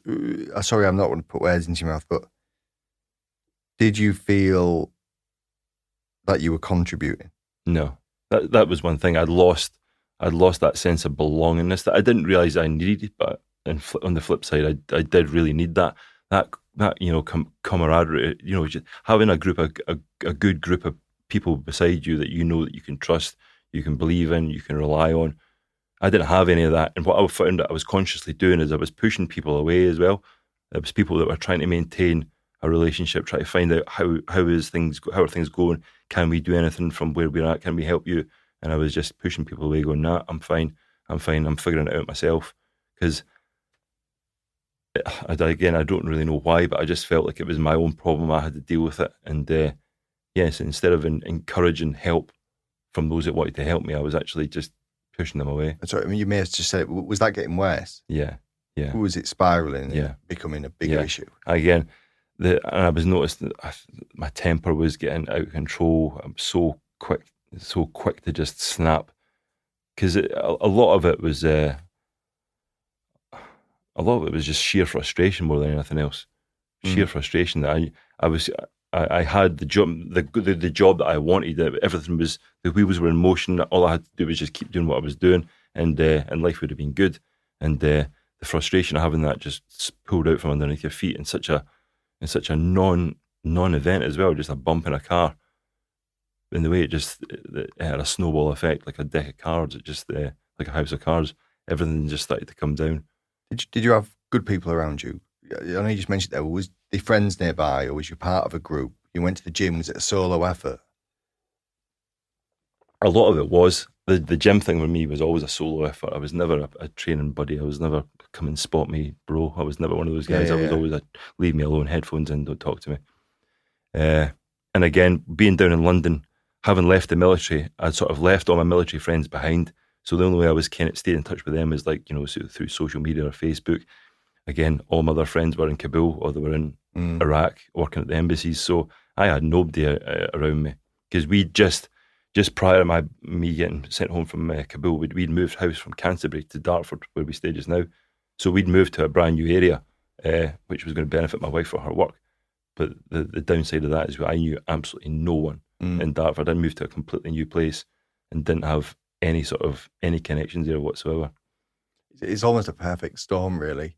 sorry, I'm not going to put words into your mouth, but did you feel that you were contributing? No, that was one thing. I'd lost that sense of belongingness that I didn't realize I needed. But on the flip side, I did really need that camaraderie. Just having a good group of people beside you that that you can trust, you can believe in, you can rely on. I didn't have any of that, and what I found that I was consciously doing is I was pushing people away as well. There was people that were trying to maintain a relationship, trying to find out how are things going. Can we do anything from where we're at? Can we help you? And I was just pushing people away, going, "Nah, I'm fine. I'm figuring it out myself." Because I don't really know why, but I just felt like it was my own problem. I had to deal with it, and yes, instead of encouraging help from those that wanted to help me, I was actually just pushing them away. Sorry, I mean, you may have just said, was that getting worse? Yeah. Was it spiralling? Yeah. And becoming a bigger issue? Again, and I was noticing that my temper was getting out of control. I'm so quick to just snap, because a lot of it was just sheer frustration more than anything else. Sheer frustration that I had the job that I wanted. Everything was, the wheels were in motion. All I had to do was just keep doing what I was doing, and life would have been good. And the frustration of having that just pulled out from underneath your feet in such a non-event as well, just a bump in a car. In the way it had a snowball effect, like a deck of cards. It just like a house of cards. Everything just started to come down. Did you have good people around you? I know you just mentioned there, was the friends nearby, or was you part of a group? You went to the gym, was it a solo effort? A lot of it was. The gym thing with me was always a solo effort. I was never a training buddy. I was never come and spot me, bro. I was never one of those guys. I was always leave me alone, headphones in, don't talk to me. And again, being down in London, having left the military, I'd sort of left all my military friends behind. So the only way I was staying in touch with them is through social media or Facebook. Again, all my other friends were in Kabul, or they were in Iraq working at the embassies. So I had nobody around me, because we just prior to me getting sent home from Kabul, we'd moved house from Canterbury to Dartford, where we stay just now. So we'd moved to a brand new area, which was going to benefit my wife for her work. But the downside of that is I knew absolutely no one in Dartford. I moved to a completely new place and didn't have any connections there whatsoever. It's almost a perfect storm, really,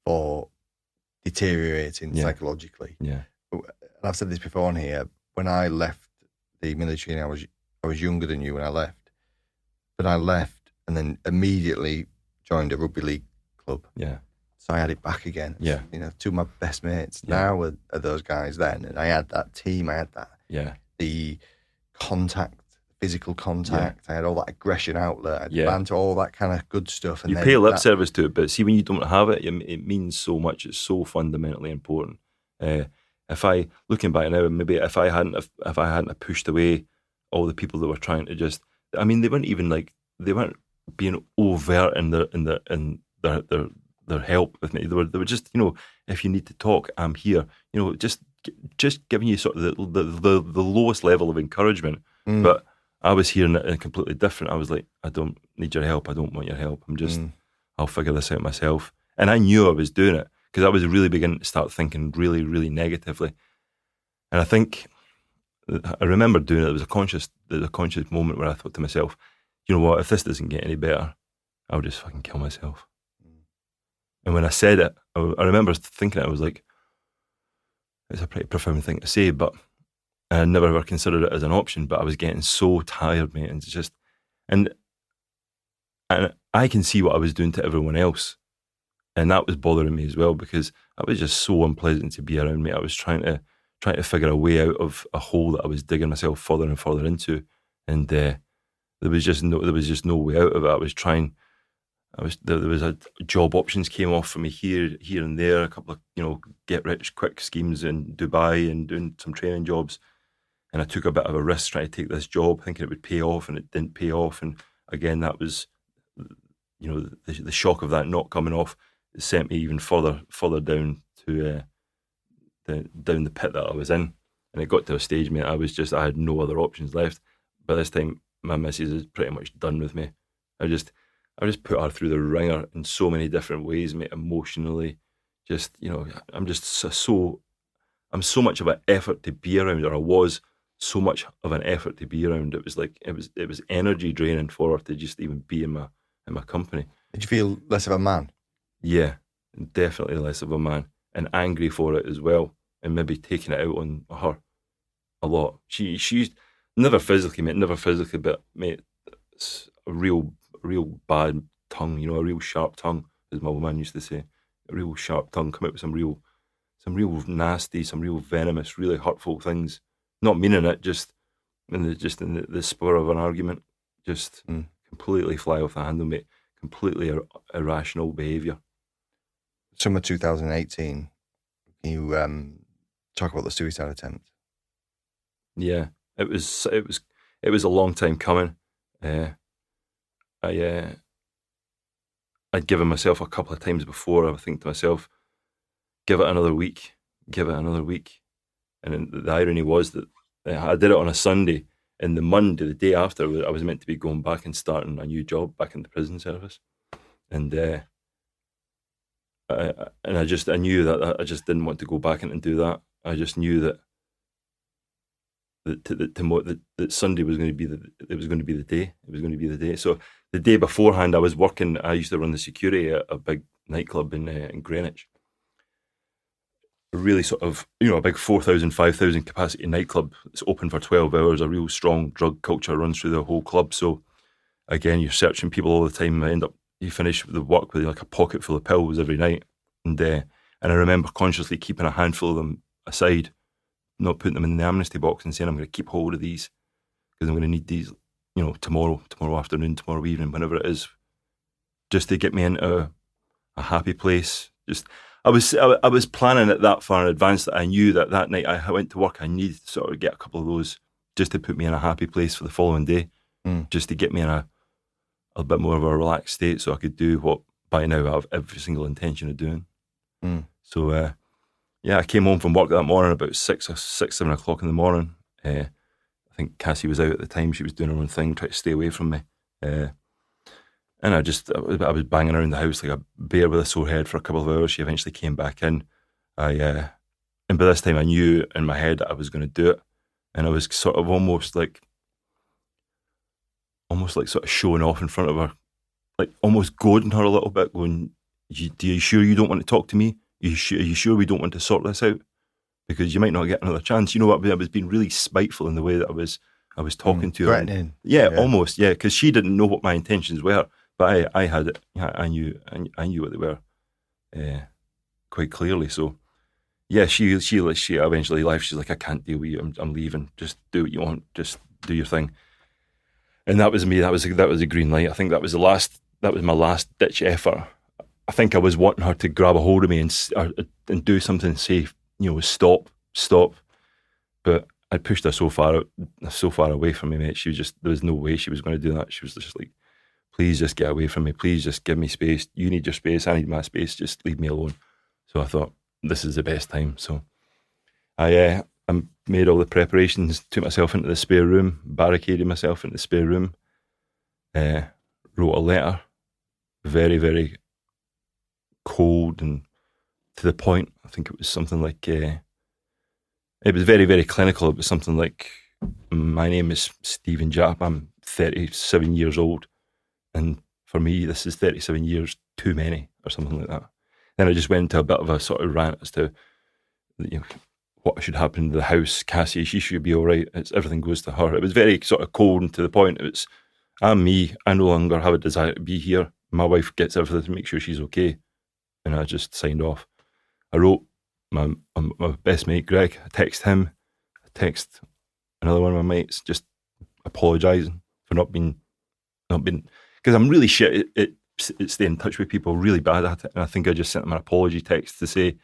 for deteriorating psychologically. Yeah. And I've said this before on here. When I left the military, and I was younger than you when I left, but I left and then immediately joined a rugby league club. Yeah. So I had it back again. Yeah. Two of my best mates now are those guys then. And I had that team, I had that. Yeah. The contact, physical contact. I had all that aggression outlet. I had banter, all that kind of good stuff. And you pay lip service to it, but see, when you don't have it, it means so much. It's so fundamentally important. Looking back now, maybe if I hadn't pushed away all the people that were trying to just, I mean, they weren't being overt in their help with me. They were just, if you need to talk, I'm here. Just giving you sort of the lowest level of encouragement. But I was here and completely different. I was like, I don't need your help. I don't want your help. I'll figure this out myself. And I knew I was doing it, because I was really beginning to start thinking really, really negatively. And I think I remember doing it. There was a conscious moment where I thought to myself, you know what, if this doesn't get any better, I'll just fucking kill myself. And when I said it, I remember thinking it, I was like, it's a pretty profound thing to say, but I never ever considered it as an option, but I was getting so tired, mate, and it's just, and I can see what I was doing to everyone else, and that was bothering me as well, because that was just so unpleasant to be around me. I was trying to figure a way out of a hole that I was digging myself further and further into, and there was just no way out of it. There was a job options came off for me here and there, a couple of, you know, get rich quick schemes in Dubai and doing some training jobs. And I took a bit of a risk trying to take this job, thinking it would pay off, and it didn't pay off. And again, that was, you know, the shock of that not coming off sent me even further down to down the pit that I was in. And it got to a stage, mate, I had no other options left. By this time, my missus is pretty much done with me. I just put her through the ringer in so many different ways, mate, emotionally. Just, you know, I'm so much of an effort to be around, or I was so much of an effort to be around. It was like, it was energy draining for her to just even be in my company. Did you feel less of a man? Yeah, definitely less of a man, and angry for it as well, and maybe taking it out on her a lot. She's never physically, but mate, it's a real bad tongue, you know, a real sharp tongue, as my woman used to say. A real sharp tongue, come out with some real nasty, some real venomous, really hurtful things. Not meaning it, just in the spur of an argument, just completely fly off the handle, mate. Completely irrational behaviour. Summer 2018. Can you talk about the suicide attempt? Yeah, it was a long time coming. I'd given myself a couple of times before. I think to myself, give it another week. And then the irony was that I did it on a Sunday, and the Monday, the day after, I was meant to be going back and starting a new job back in the prison service. And I knew that I just didn't want to go back and do that. I just knew that Sunday was going to be the day. It was going to be the day. So the day beforehand, I was working. I used to run the security at a big nightclub in Greenwich. A really sort of, you know, a big 4,000, 5,000 capacity nightclub. It's open for 12 hours. A real strong drug culture runs through the whole club. So again, you're searching people all the time. You finish the work with like a pocket full of pills every night. And I remember consciously keeping a handful of them aside, not putting them in the amnesty box, and saying, I'm going to keep hold of these because I'm going to need these, you know, tomorrow afternoon, tomorrow evening, whenever it is, just to get me into a happy place. I was planning it that far in advance that I knew that night I went to work, I needed to sort of get a couple of those just to put me in a happy place for the following day, just to get me in a bit more of a relaxed state, so I could do what by now I have every single intention of doing. So I came home from work that morning about 7 o'clock in the morning. I think Cassie was out at the time. She was doing her own thing, trying to stay away from me. And I was banging around the house like a bear with a sore head for a couple of hours. She eventually came back in. And by this time I knew in my head that I was going to do it. And I was sort of almost like sort of showing off in front of her, like almost goading her a little bit, going, are you sure you don't want to talk to me? Are you sure we don't want to sort this out? Because you might not get another chance. You know what? I was being really spiteful in the way that I was talking to her. Threatening. Yeah, almost. Yeah, because she didn't know what my intentions were, but I had it. I knew what they were quite clearly. So yeah, she eventually left. She's like, I can't deal with you. I'm leaving. Just do what you want. Just do your thing. And that was me. That was a green light. I think that was my last ditch effort. I think I was wanting her to grab a hold of me and do something, say, you know, stop. But I pushed her so far away from me, mate. There was no way she was going to do that. She was just like, please just get away from me. Please just give me space. You need your space. I need my space. Just leave me alone. So I thought, this is the best time. So I made all the preparations, took myself into the spare room, barricaded myself into the spare room, wrote a letter, very, very cold and to the point. I think it was something like, it was very, very clinical. It was something like, my name is Stephen Japp. I'm 37 years old. And for me, this is 37 years too many, or something like that. Then I just went into a bit of a sort of rant as to, you know, what should happen to the house. Cassie, she should be all right. Everything goes to her. It was very sort of cold and to the point. It was, I'm me. I no longer have a desire to be here. My wife gets everything to make sure she's okay. And I just signed off. I wrote my best mate, Greg. I text him. I text another one of my mates, just apologising for not being, because I'm really shit at staying in touch with people, really bad at it. And I think I just sent them an apology text to say,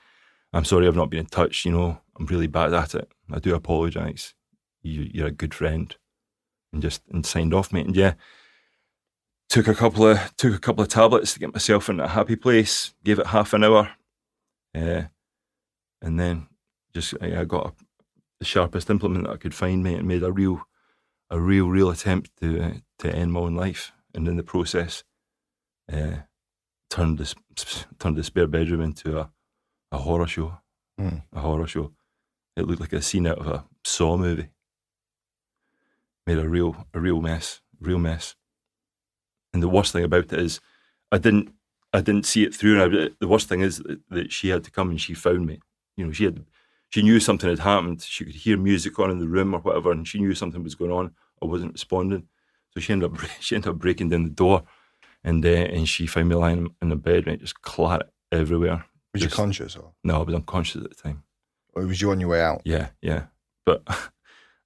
I'm sorry I've not been in touch, I'm really bad at it. I do apologise. You're a good friend. And signed off, mate. And yeah, took a couple of tablets to get myself in a happy place, gave it half an hour. And then I got the sharpest implement that I could find, mate, and made a real attempt to end my own life. And in the process, turned the spare bedroom into a horror show. A horror show. It looked like a scene out of a Saw movie. Made a real mess. And the worst thing about it is, I didn't see it through. And the worst thing is that she had to come and she found me. She knew something had happened. She could hear music on in the room or whatever, and she knew something was going on. I wasn't responding, so she ended up breaking down the door, and she found me lying in the bed, and it just claret everywhere. Was you conscious? Or? No, I was unconscious at the time. Or was you on your way out? Yeah. But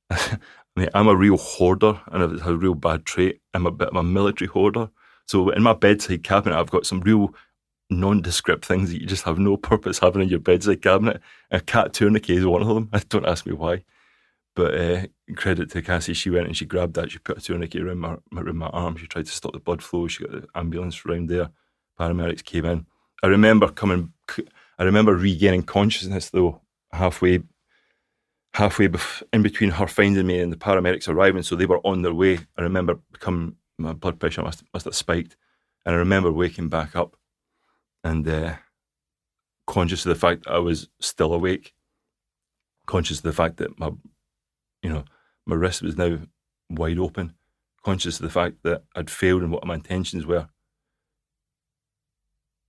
I mean, I'm a real hoarder, and I've had a real bad trait. I'm a bit of a military hoarder. So in my bedside cabinet, I've got some real nondescript things that you just have no purpose having in your bedside cabinet. A cat tourniquet is one of them. Don't ask me why. But credit to Cassie, she went and she grabbed that. She put a tourniquet around my arm. She tried to stop the blood flow. She got the ambulance around there. Paramedics came in. I remember regaining consciousness though, halfway in between her finding me and the paramedics arriving. So they were on their way. I remember my blood pressure must have spiked, and I remember waking back up and conscious of the fact that I was still awake, conscious of the fact that my wrist was now wide open, conscious of the fact that I'd failed in what my intentions were.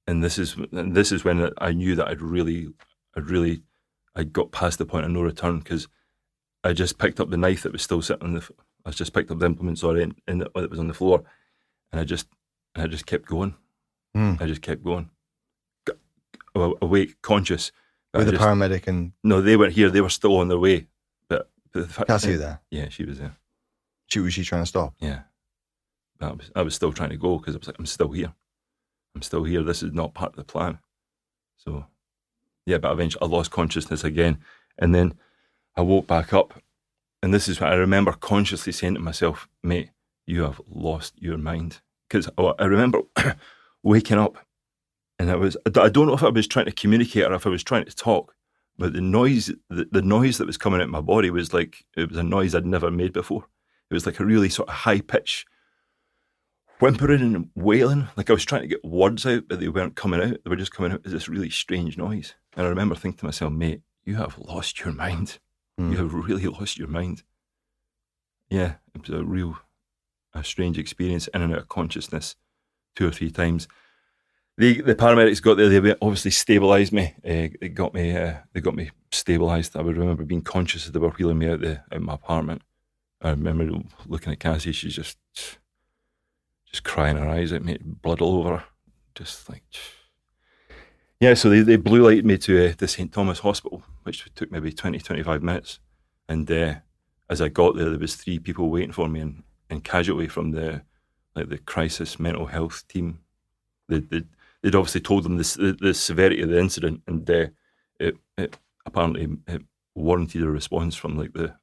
And this is when I knew that I'd got past the point of no return, because I just picked up the knife that was still sitting on I just picked up the implement, and it was on the floor, and I just kept going. I just kept going. Awake, conscious. With the paramedic and... No, they weren't here. They were still on their way. But the fact... Cassie there? Yeah, she was there. Was she trying to stop? Yeah. I was still trying to go, because I was like, I'm still here. This is not part of the plan. So, yeah, but eventually I lost consciousness again. And then I woke back up. And this is what I remember consciously saying to myself, mate, you have lost your mind. Because I remember waking up, and I don't know if I was trying to communicate or if I was trying to talk, but the noise that was coming out of my body was like, it was a noise I'd never made before. It was like a really sort of high pitch whimpering and wailing, like I was trying to get words out, but they weren't coming out. They were just coming out as this really strange noise. And I remember thinking to myself, mate, you have lost your mind. You have really lost your mind. Yeah, it was a strange experience, in and out of consciousness 2 or 3 times. The paramedics got there. They obviously stabilised me. They got me stabilised. I would remember being conscious that they were wheeling me out of my apartment. I remember looking at Cassie. She's just crying her eyes out, mate, blood all over her. Just like, yeah. So they blue lighted me to St Thomas Hospital, which took maybe 20-25 minutes. And as I got there was 3 people waiting for me in casualty from the crisis mental health team. They'd obviously told them the severity of the incident, and it apparently warranted a response from like the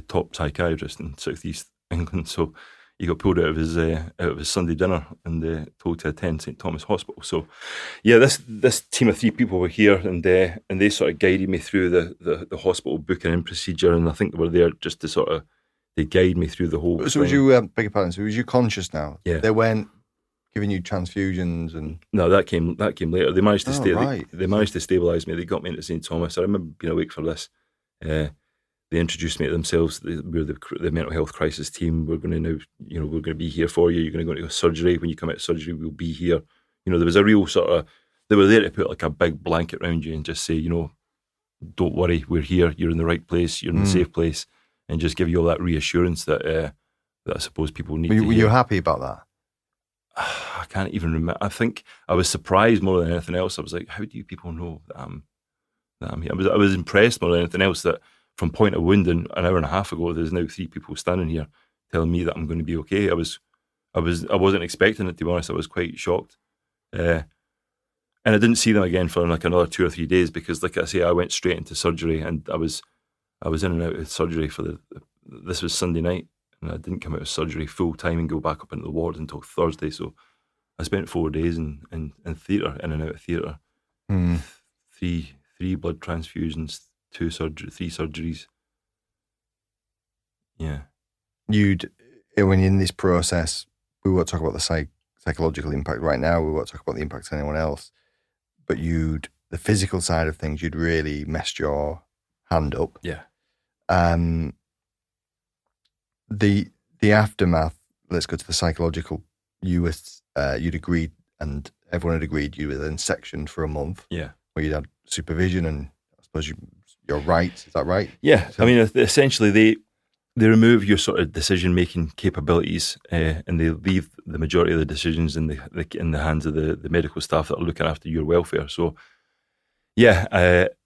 top psychiatrist in Southeast England. So he got pulled out of his Sunday dinner and told to attend St Thomas Hospital. So yeah, this team of 3 people were here, and they sort of guided me through the hospital booking in procedure, and I think they were there just to they guide me through the whole thing. So was you, beg your pardon, so was you conscious now? Yeah. They weren't giving you transfusions and... No, that came later. They managed to Right. They managed to stabilise me. They got me into St Thomas. I remember being awake for this. They they introduced me to themselves. We're the mental health crisis team. We're going to now, we're going to be here for you. You're going to go into surgery. When you come out of surgery, we'll be here. There was a real sort of, they were there to put like a big blanket around you and just say, don't worry, we're here. You're in the right place. You're in the safe place, and just give you all that reassurance that I suppose people need. Were you happy about that? I can't even remember. I think I was surprised more than anything else. I was like, how do you people know that I'm here? I was impressed more than anything else that from point of wounding an hour and a half ago, there's now 3 people standing here telling me that I'm going to be okay. I wasn't expecting it, to be honest. I was quite shocked. And I didn't see them again for like another 2 or 3 days because, like I say, I went straight into surgery, and I was in and out of surgery this was Sunday night, and I didn't come out of surgery full time and go back up into the ward until Thursday. So I spent 4 days in theatre, in and out of theatre. 3 blood transfusions, 3 surgeries. Yeah. When you're in this process, we won't talk about the psychological impact right now. We won't talk about the impact on anyone else. But the physical side of things, you'd really messed your hand up. Yeah. The aftermath, let's go to the psychological. You'd agreed, and everyone had agreed you were then sectioned for a month. Yeah. Where you'd had supervision, and I suppose you're right. Is that right? Yeah. I mean, essentially they remove your sort of decision-making capabilities, and they leave the majority of the decisions in the hands of the medical staff that are looking after your welfare. So, yeah,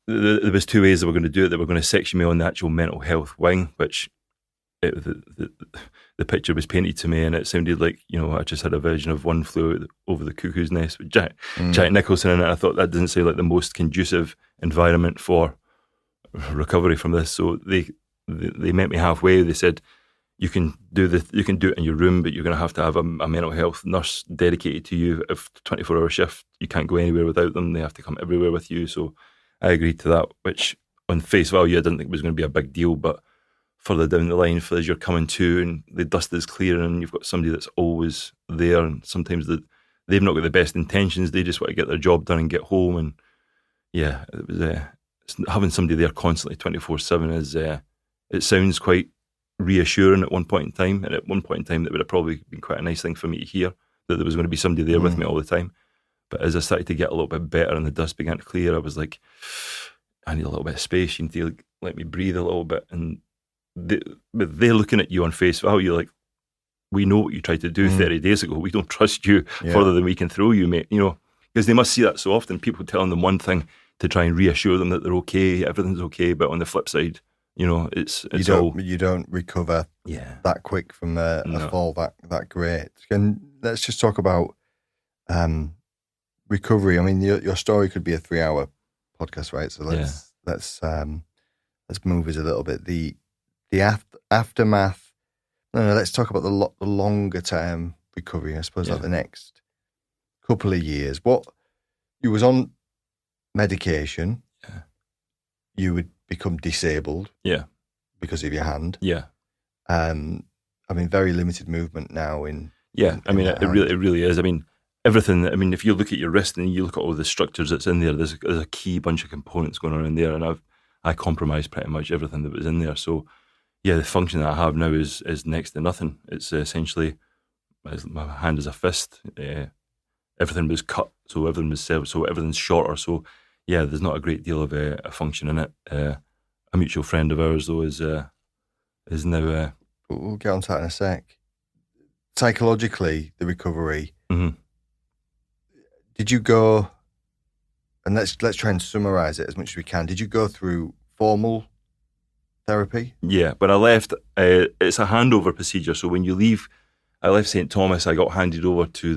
there was 2 ways that we're going to do it. They were going to section me on the actual mental health wing, which the picture was painted to me, and it sounded like, I just had a vision of One Flew Over the Cuckoo's Nest with Jack Nicholson in it. I thought that didn't seem like the most conducive environment for recovery from this. So they met me halfway. They said, you can do it in your room, but you're going to have a mental health nurse dedicated to you. If 24-hour shift, you can't go anywhere without them. They have to come everywhere with you. So I agreed to that, which on face value I didn't think was going to be a big deal, but further down the line, as you're coming to and the dust is clearing and you've got somebody that's always there, and sometimes they've not got the best intentions. They just want to get their job done and get home. And yeah, it was having somebody there constantly 24/7 is it sounds quite reassuring at one point in time. And at one point in time, that would have probably been quite a nice thing for me to hear, that there was going to be somebody there with me all the time. But as I started to get a little bit better and the dust began to clear, I was like, I need a little bit of space. You need to let me breathe a little bit. And they're looking at you on face value like, we know what you tried to do 30 days ago. We don't trust you further than we can throw you, mate. Because they must see that so often. People telling them one thing to try and reassure them that they're okay, everything's okay. But on the flip side, it's you don't recover that quick from a fall that great. And let's just talk about recovery. I mean, your story could be a 3-hour podcast, right? So let's move it a little bit. The aftermath. No, let's talk about the longer term recovery. I suppose like the next couple of years. What you was on medication. Yeah. You would become disabled. Yeah. Because of your hand. Yeah. I mean, very limited movement now in. Yeah. I mean, it really is. I mean, everything. I mean, if you look at your wrist and you look at all the structures that's in there, there's a key bunch of components going on in there, and I compromised pretty much everything that was in there. So, yeah, the function that I have now is next to nothing. It's essentially my hand is a fist. Everything was cut, so everything was severed, so everything's shorter. So, yeah, there's not a great deal of a function in it. A mutual friend of ours, though, is now. We'll get on to that in a sec. Psychologically, the recovery. Mm-hmm. Did you go? And let's try and summarise it as much as we can. Did you go through formal therapy? Yeah, when I left, it's a handover procedure. So when you leave, I left St Thomas. I got handed over to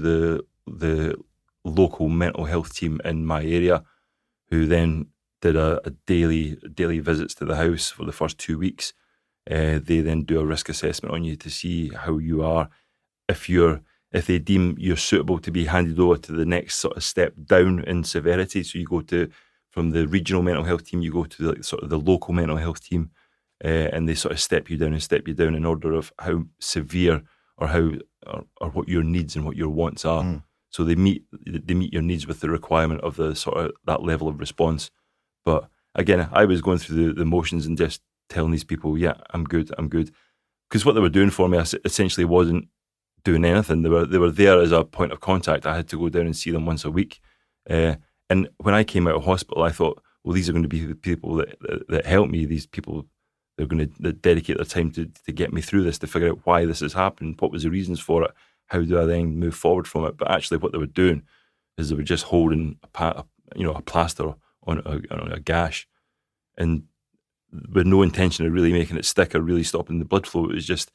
the local mental health team in my area, who then did a daily visits to the house for the first 2 weeks. They then do a risk assessment on you to see how you are. If they deem you're suitable to be handed over to the next sort of step down in severity, so you go from the regional mental health team, you go to the local mental health team, and they sort of step you down in order of how severe or what your needs and what your wants are. So they meet your needs with the requirement of the sort of that level of response. But again, I was going through the motions and just telling these people, yeah, I'm good. Because what they were doing for me essentially wasn't doing anything. They were there as a point of contact. I had to go down and see them once a week. And when I came out of hospital, I thought, well, these are going to be the people that help me. These people, they're going to dedicate their time to get me through this, to figure out why this has happened, what was the reasons for it, how do I then move forward from it. But actually what they were doing is they were just holding a plaster on a gash, and with no intention of really making it stick or really stopping the blood flow. It was just,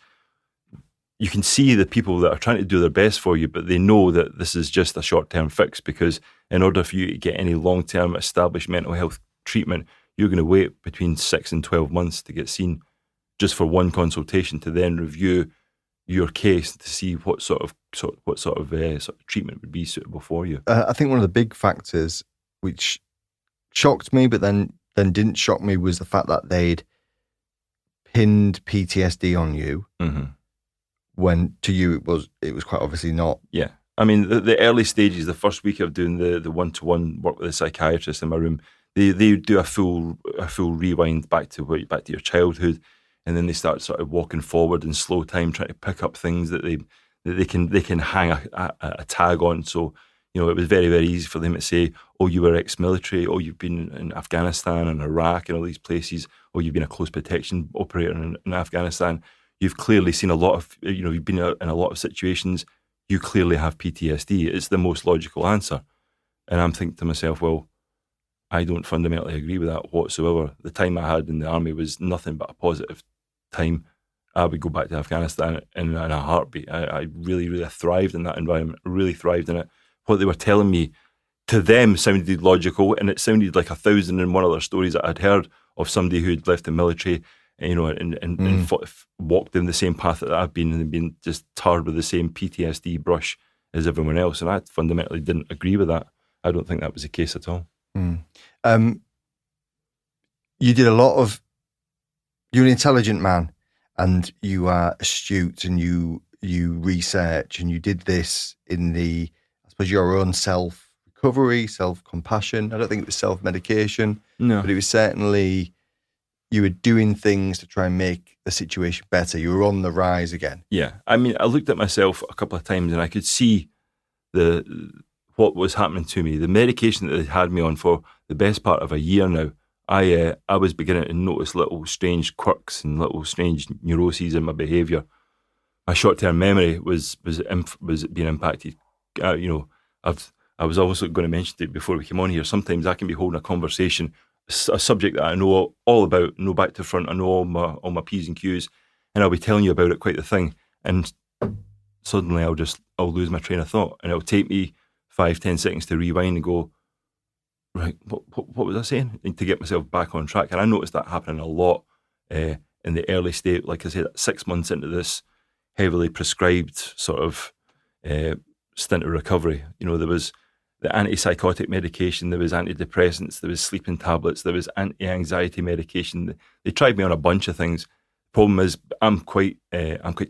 you can see the people that are trying to do their best for you, but they know that this is just a short-term fix, because in order for you to get any long-term established mental health treatment, you're going to wait between 6 and 12 months to get seen, just for one consultation, to then review your case to see what sort of treatment would be suitable for you. I think one of the big factors which shocked me, but then didn't shock me, was the fact that they'd pinned PTSD on you, when to you it was quite obviously not. Yeah, I mean the early stages, the first week of doing the one-to-one work with a psychiatrist in my room, they do a full rewind back to your childhood, and then they start sort of walking forward in slow time, trying to pick up things that they can hang a tag on. So, you know, it was very, very easy for them to say, oh, you were ex-military, oh, you've been in Afghanistan and Iraq and all these places, oh, you've been a close protection operator in Afghanistan. You've clearly seen a lot of, you've been in a lot of situations. You clearly have PTSD. It's the most logical answer. And I'm thinking to myself, well, I don't fundamentally agree with that whatsoever. The time I had in the army was nothing but a positive time. I would go back to Afghanistan in a heartbeat. I really, really thrived in that environment, really thrived in it. What they were telling me, to them, sounded logical, and it sounded like 1,001 other stories that I'd heard of somebody who'd left the military, and walked in the same path that I've been, and been just tarred with the same PTSD brush as everyone else. And I fundamentally didn't agree with that. I don't think that was the case at all. You did a lot of, you're an intelligent man, and you are astute, and you research, and you did this in the, I suppose, your own self-recovery, self-compassion. I don't think it was self-medication, no, but it was certainly, you were doing things to try and make the situation better. You were on the rise again. Yeah. I mean, I looked at myself a couple of times and I could see what was happening to me. The medication that they had me on for the best part of a year now, I was beginning to notice little strange quirks and little strange neuroses in my behaviour. My short-term memory was being impacted. I was also going to mention it before we came on here. Sometimes I can be holding a conversation, a subject that I know all about, know back to front, I know all my P's and Q's, and I'll be telling you about it, quite the thing, and suddenly I'll lose my train of thought, and it'll take me 5-10 seconds to rewind and go, right, what was I saying? And to get myself back on track. And I noticed that happening a lot in the early state, like I said, 6 months into this heavily prescribed sort of stint of recovery. You know, there was the antipsychotic medication, there was antidepressants, there was sleeping tablets, there was anti-anxiety medication. They tried me on a bunch of things. Problem is, I'm quite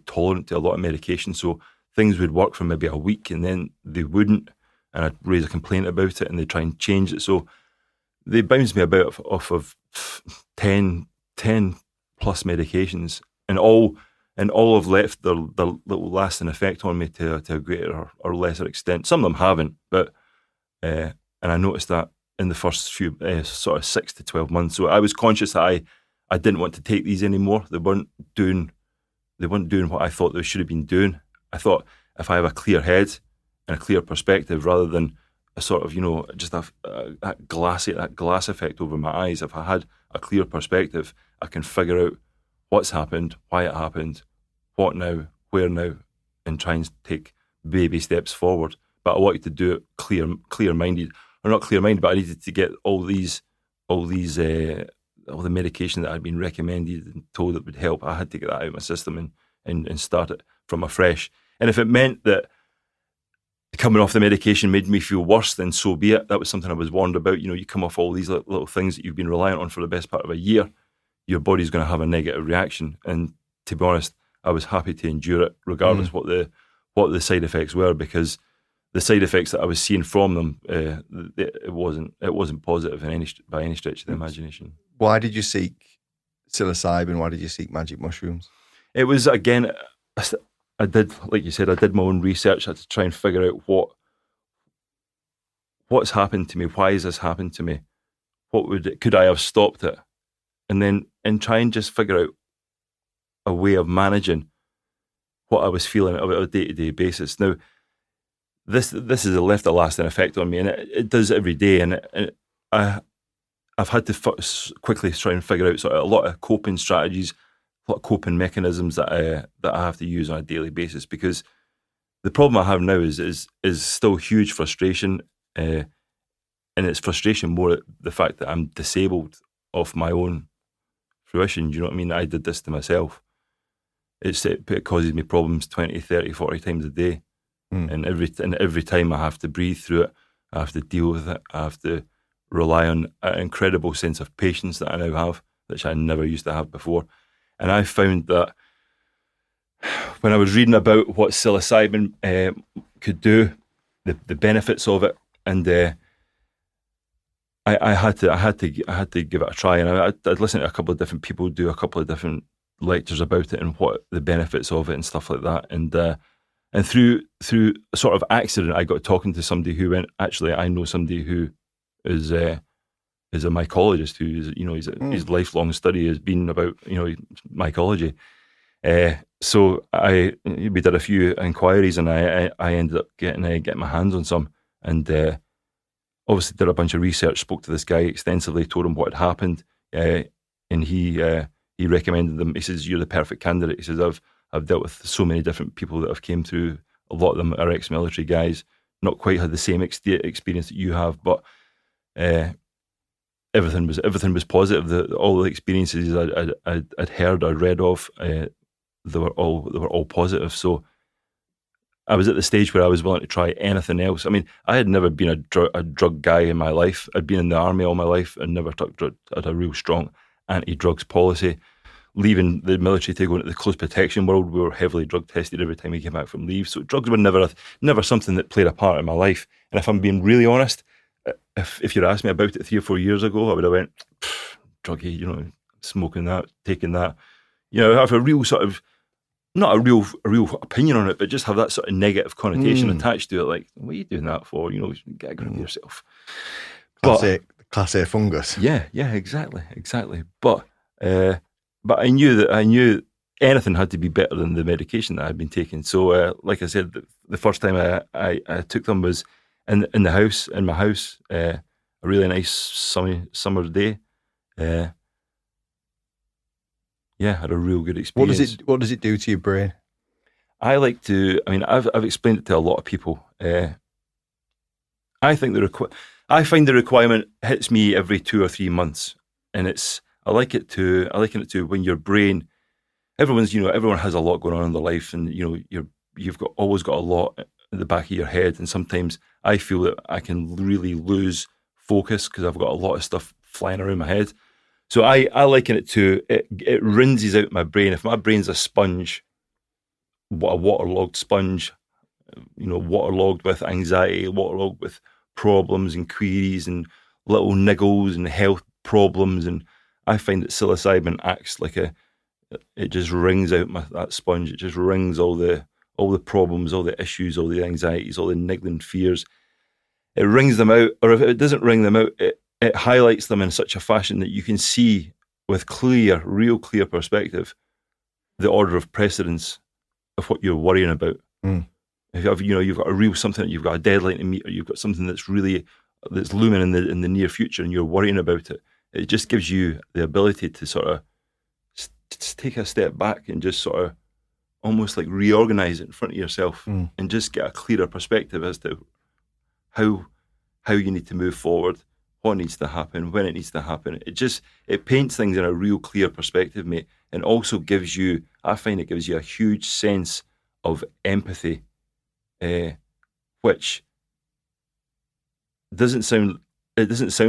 tolerant to a lot of medication, so things would work for maybe a week and then they wouldn't, and I'd raise a complaint about it and they'd try and change it. So they bounced me about off of 10 plus medications, and all have left their little lasting effect on me to a greater or lesser extent. Some of them haven't, but and I noticed that in the first few sort of 6 to 12 months. So I was conscious that I didn't want to take these anymore. They weren't doing what I thought they should have been doing. I thought, if I have a clear head and a clear perspective, rather than a sort of, just that glass effect over my eyes, if I had a clear perspective, I can figure out what's happened, why it happened, what now, where now, and try and take baby steps forward. But I wanted to do it clear-minded, or not clear-minded, but I needed to get all the medication that I'd been recommended and told that would help. I had to get that out of my system and start it from afresh. And if it meant that coming off the medication made me feel worse, then so be it. That was something I was warned about. You come off all these little things that you've been reliant on for the best part of a year, your body's going to have a negative reaction. And to be honest, I was happy to endure it, regardless what the side effects were, because the side effects that I was seeing from them, it wasn't positive by any stretch of the imagination. Why did you seek psilocybin? Why did you seek magic mushrooms? It was, again, I did, like you said, I did my own research. I had to try and figure out what's happened to me. Why has this happened to me? Could I have stopped it? And try and just figure out a way of managing what I was feeling on a day-to-day basis. Now, this has left a lasting effect on me, and it does every day. And I've had to quickly try and figure out sort of a lot of coping strategies, a lot of coping mechanisms that I have to use on a daily basis, because the problem I have now is still huge frustration, and it's frustration more at the fact that I'm disabled off my own fruition. Do you know what I mean? I did this to myself. It causes me problems 20, 30, 40 times a day. And every time I have to breathe through it, I have to deal with it, I have to rely on an incredible sense of patience that I now have, which I never used to have before. And I found that when I was reading about what psilocybin could do, the benefits of it, and I had to give it a try. And I'd listened to a couple of different people do a couple of different lectures about it and what the benefits of it and stuff like that. And through a sort of accident, I got talking to somebody who went, actually, I know somebody who is a mycologist who is, his lifelong study has been about, mycology. So we did a few inquiries, and I ended up getting my hands on some, and obviously did a bunch of research, spoke to this guy extensively, told him what had happened, and he recommended them. He says, "You're the perfect candidate." He says, I've dealt with so many different people that have came through. A lot of them are ex-military guys, not quite had the same experience that you have, but everything was positive. All the experiences I'd heard or read of, they were all positive. So I was at the stage where I was willing to try anything else. I mean, I had never been a drug guy in my life. I'd been in the army all my life and never took drugs. I had a real strong anti-drugs policy. Leaving the military to go into the close protection world, we were heavily drug tested every time we came back from leave. So drugs were never something that played a part in my life. And if I'm being really honest, if you'd asked me about it 3 or 4 years ago, I would have went, druggy, smoking that, taking that. I have a real sort of, not a real opinion on it, but just have that sort of negative connotation attached to it. Like, what are you doing that for? Get a grip of yourself. Class A fungus. Yeah, exactly. But I knew anything had to be better than the medication that I'd been taking. So, like I said, the first time I took them was in my house, a really nice sunny summer day. Had a real good experience. What does it do to your brain? I've explained it to a lot of people. I find the requirement hits me every 2 or 3 months, and I liken it to when your brain, everyone has a lot going on in their life, and you've always got a lot in the back of your head, and sometimes I feel that I can really lose focus because I've got a lot of stuff flying around my head. So I liken it to it rinses out my brain. If my brain's a sponge, a waterlogged sponge, waterlogged with anxiety, waterlogged with problems and queries and little niggles and health problems, and I find that psilocybin acts like it just wrings out that sponge. It just wrings all the problems, all the issues, all the anxieties, all the niggling fears. It wrings them out, or if it doesn't wring them out, it highlights them in such a fashion that you can see with real clear perspective, the order of precedence of what you're worrying about. If you've got a real something, you've got a deadline to meet, or you've got something that's looming in the near future, and you're worrying about it. It just gives you the ability to sort of just take a step back and just sort of almost like reorganize it in front of yourself and just get a clearer perspective as to how you need to move forward, what needs to happen, when it needs to happen. It paints things in a real clear perspective, mate, and also I find it gives you a huge sense of empathy, which doesn't sound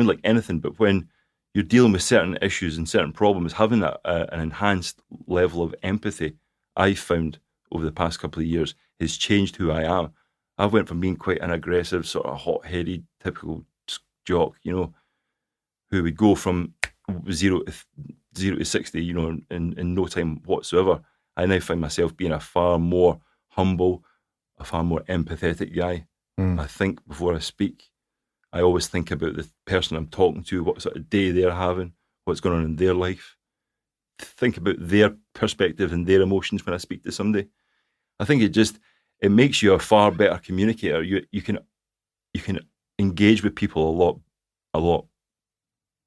like anything, but when you're dealing with certain issues and certain problems, having an enhanced level of empathy, I've found over the past couple of years, has changed who I am. I've went from being quite an aggressive, sort of hot-headed, typical jock, who would go from zero 0 to 60, you know, in no time whatsoever. I now find myself being a far more humble, a far more empathetic guy. I think before I speak. I always think about the person I'm talking to, what sort of day they're having, what's going on in their life. Think about their perspective and their emotions when I speak to somebody. I think it makes you a far better communicator. You can engage with people a lot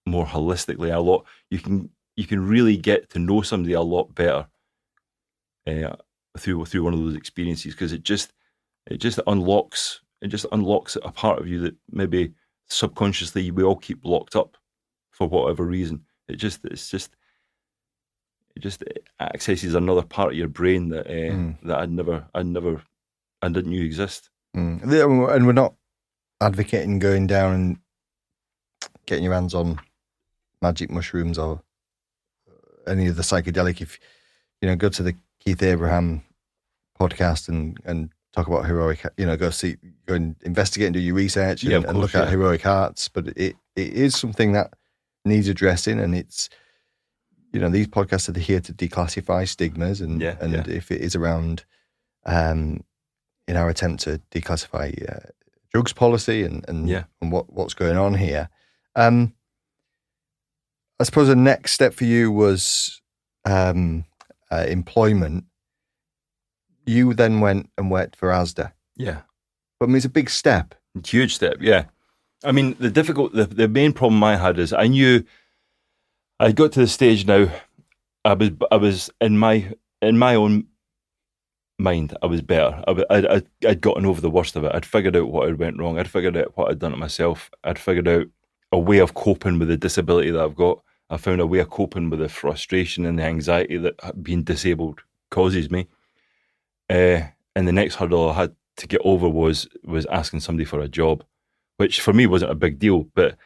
more holistically. You can really get to know somebody a lot better through one of those experiences, because it just unlocks a part of you that maybe subconsciously we all keep locked up for whatever reason. It accesses another part of your brain that I didn't knew exist. And we're not advocating going down and getting your hands on magic mushrooms or any of the psychedelic. If go to the Keith Abraham podcast and talk about heroic, go and investigate and do your research and look at heroic hearts. But it is something that needs addressing, and it's, these podcasts are here to declassify stigmas and if it is around in our attempt to declassify drugs policy and what's going on here. I suppose the next step for you was employment. You then went and worked for Asda. Yeah. But I mean, it's a big step. Huge step, yeah. I mean, the main problem I had is I knew I got to the stage now. I was in my own mind, I was better. I'd gotten over the worst of it. I'd figured out what had went wrong. I'd figured out what I'd done to myself. I'd figured out a way of coping with the disability that I've got. I found a way of coping with the frustration and the anxiety that being disabled causes me. And the next hurdle I had to get over was asking somebody for a job, which for me wasn't a big deal, but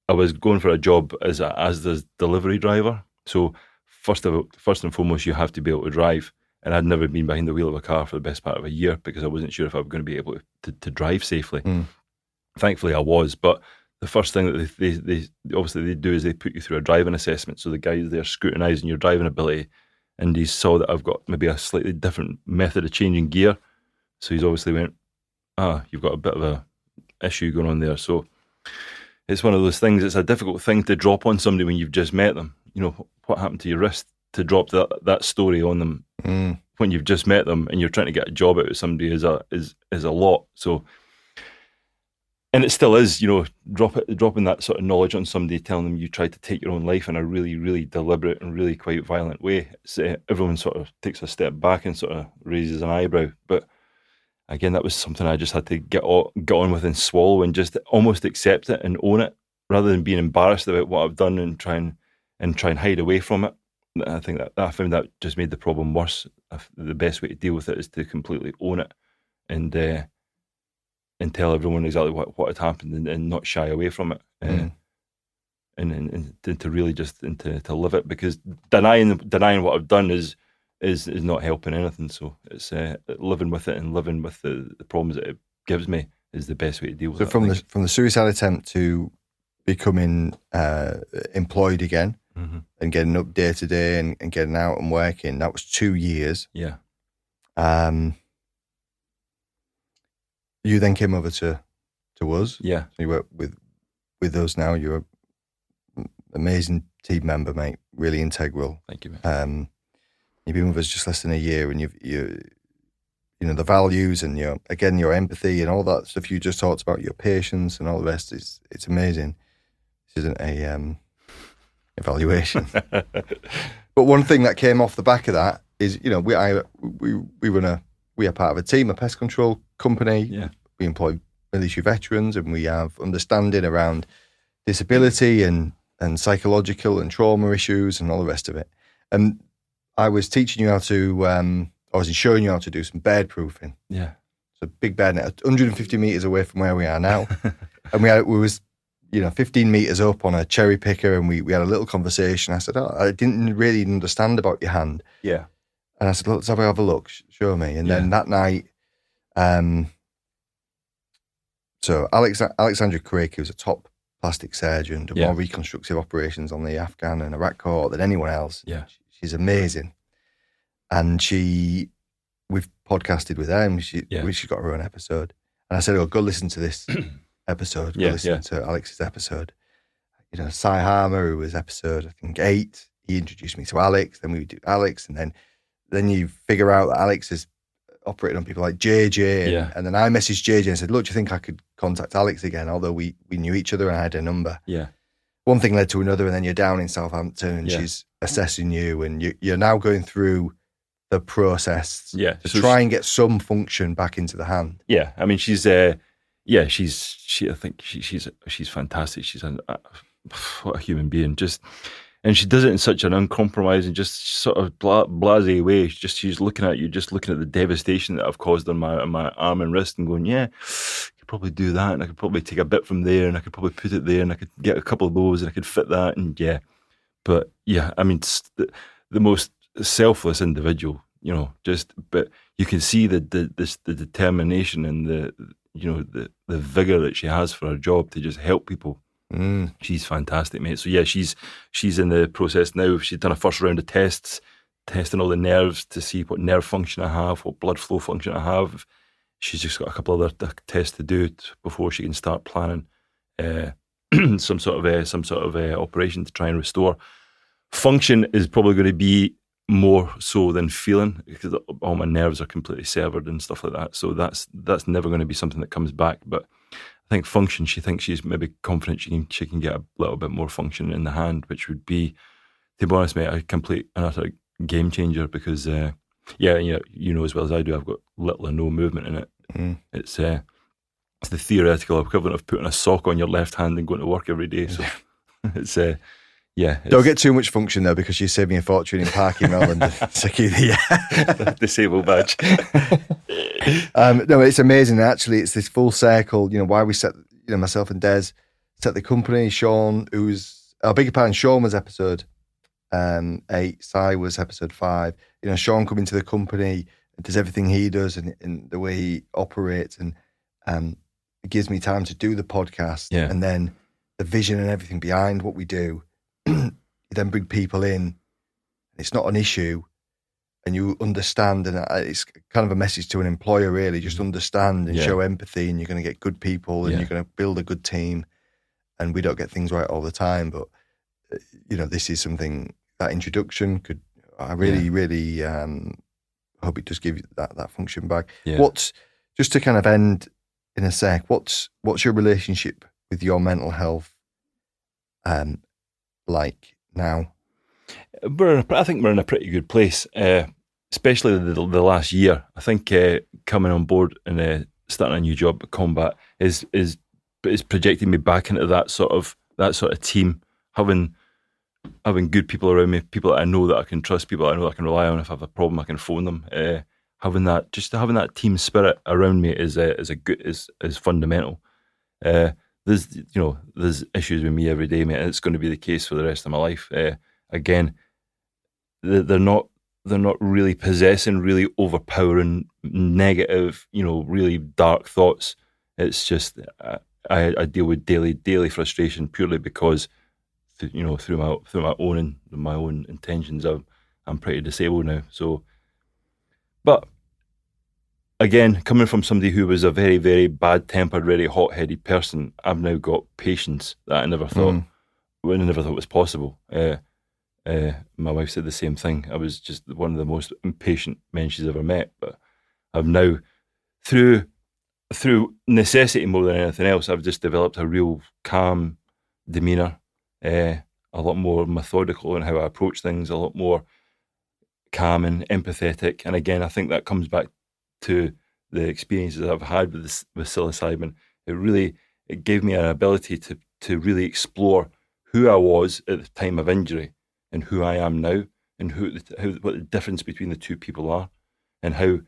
I was going for a job as the delivery driver. So first and foremost, you have to be able to drive. And I'd never been behind the wheel of a car for the best part of a year because I wasn't sure if I was going to be able to drive safely. Thankfully, I was. But the first thing that they obviously do is they put you through a driving assessment. So the guy's there scrutinising your driving ability, and he saw that I've got maybe a slightly different method of changing gear. So he's obviously went, you've got a bit of a issue going on there. So it's one of those things. It's a difficult thing to drop on somebody when you've just met them. What happened to your wrist? To drop that story on them when you've just met them and you're trying to get a job out of somebody is a lot. So, and it still is, dropping that sort of knowledge on somebody, telling them you tried to take your own life in a really, really deliberate and really quite violent way. Everyone sort of takes a step back and sort of raises an eyebrow. But again, that was something I just had to get on with and swallow and just almost accept it and own it, rather than being embarrassed about what I've done and try and hide away from it. I think that I found that just made the problem worse. The best way to deal with it is to completely own it and tell everyone exactly what had happened and not shy away from it, and to really just to live it, because denying what I've done is not helping anything. So it's living with it and living with the problems that it gives me is the best way to deal with it. So from the suicide attempt to becoming employed again. And getting up day to day and getting out and working, that was 2 years. Yeah. You then came over to us. Yeah. So you work with us now. You're an amazing team member, mate. Really integral. Thank you, mate. You've been with us just less than a year, and you the values and your empathy and all that stuff you just talked about, your patience and all the rest. It's amazing. This isn't a evaluation. But one thing that came off the back of that is, we are part of a team, a pest control company. Yeah. We employ military veterans, and we have understanding around disability and psychological and trauma issues and all the rest of it. And I was teaching you how to, I was showing you how to do some bed proofing. Yeah. So big bed net, 150 meters away from where we are now. And we was 15 meters up on a cherry picker, and we had a little conversation. I said, I didn't really understand about your hand. Yeah. And I said, let's have a look, show me. And then that night, so Alexandra Craig, who's a top plastic surgeon, done Yeah. more reconstructive operations on the Afghan and Iraq court than anyone else. Yeah. She's amazing. And we've podcasted with her, and she's got her own episode. And I said, oh, go listen to this episode. Go listen to Alex's episode. You know, Cy Harmer, who was episode, I think, 8, he introduced me to Alex. Then we do Alex. And then you figure out that Alex is operating on people like JJ. And then I messaged JJ and said, look, do you think I could contact Alex again? Although we knew each other and I had her number. Yeah. One thing led to another, and then you're down in Southampton and she's assessing you, and you're now going through the process to try and get some function back into the hand. Yeah, I mean, she's I think she's fantastic. She's what a human being. And she does it in such an uncompromising, just sort of blasé way. She's looking at you, just looking at the devastation that I've caused on my arm and wrist, and going, yeah, I could probably do that, and I could probably take a bit from there, and I could probably put it there, and I could get a couple of those, and I could fit that, and But yeah, I mean, it's the most selfless individual, you know. But you can see the determination and the vigor that she has for her job to just help people. She's fantastic, mate. So yeah, she's in the process now. She's done a first round of tests, testing all the nerves to see what nerve function I have, what blood flow function I have. She's just got a couple other tests to do before she can start planning some sort of operation to try and restore. Function is probably going to be more so than feeling, because all my nerves are completely severed and stuff like that. So that's never going to be something that comes back. But I think function, she thinks she's maybe confident she can get a little bit more function in the hand, which would be, to be honest, mate, a complete and utter game changer, because you know as well as I do, I've got little or no movement in it. It's the theoretical equivalent of putting a sock on your left hand and going to work every day. So it's don't get too much function though, because you're saving a fortune in parking rather than the disabled badge. No, it's amazing. Actually, it's this full circle. You know, why we set, you know, myself and Des set the company. Sean, who's our bigger part, Sean was episode 8. Cy was episode 5. You know, Sean coming to the company, does everything he does, and the way he operates, and it gives me time to do the podcast, and then the vision and everything behind what we do. You then bring people in. It's not an issue, and you understand, and it's kind of a message to an employer, really. Just understand and show empathy, and you're going to get good people, and you're going to build a good team. And we don't get things right all the time, but you know, this is something, that introduction could. I really hope it does give you that function back. What's, just to kind of end in a sec, what's your relationship with your mental health like now? I think we're in a pretty good place, especially the last year. I think coming on board and starting a new job at Combat is projecting me back into that sort of team, having good people around me, people that I know that I can trust, people that I know that I can rely on. If I have a problem, I can phone them. Having that team spirit around me is fundamental. There's issues with me every day, mate, and it's going to be the case for the rest of my life. Again, they're not really possessing really overpowering negative, you know, really dark thoughts. It's just I deal with daily frustration purely because, you know, through my own intentions, I'm pretty disabled now. So, but again, coming from somebody who was a very, very bad-tempered, very hot-headed person, I've now got patience that I never thought was possible. My wife said the same thing. I was just one of the most impatient men she's ever met. But I've now, through necessity more than anything else, I've just developed a real calm demeanour, a lot more methodical in how I approach things, a lot more calm and empathetic. And again, I think that comes back to the experiences I've had with psilocybin. It gave me an ability to really explore who I was at the time of injury and who I am now, and what the difference between the two people are, and how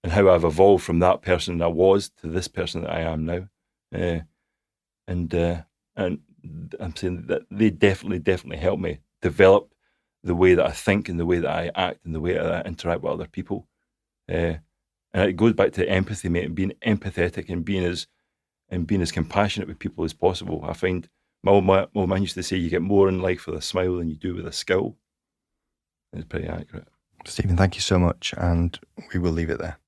I've evolved from that person I was to this person that I am now. And I'm saying that they definitely helped me develop the way that I think and the way that I act and the way that I interact with other people. And it goes back to empathy, mate, and being empathetic and being as compassionate with people as possible. I find My old man used to say you get more in life with a smile than you do with a skill. It's pretty accurate. Stephen, thank you so much, and we will leave it there.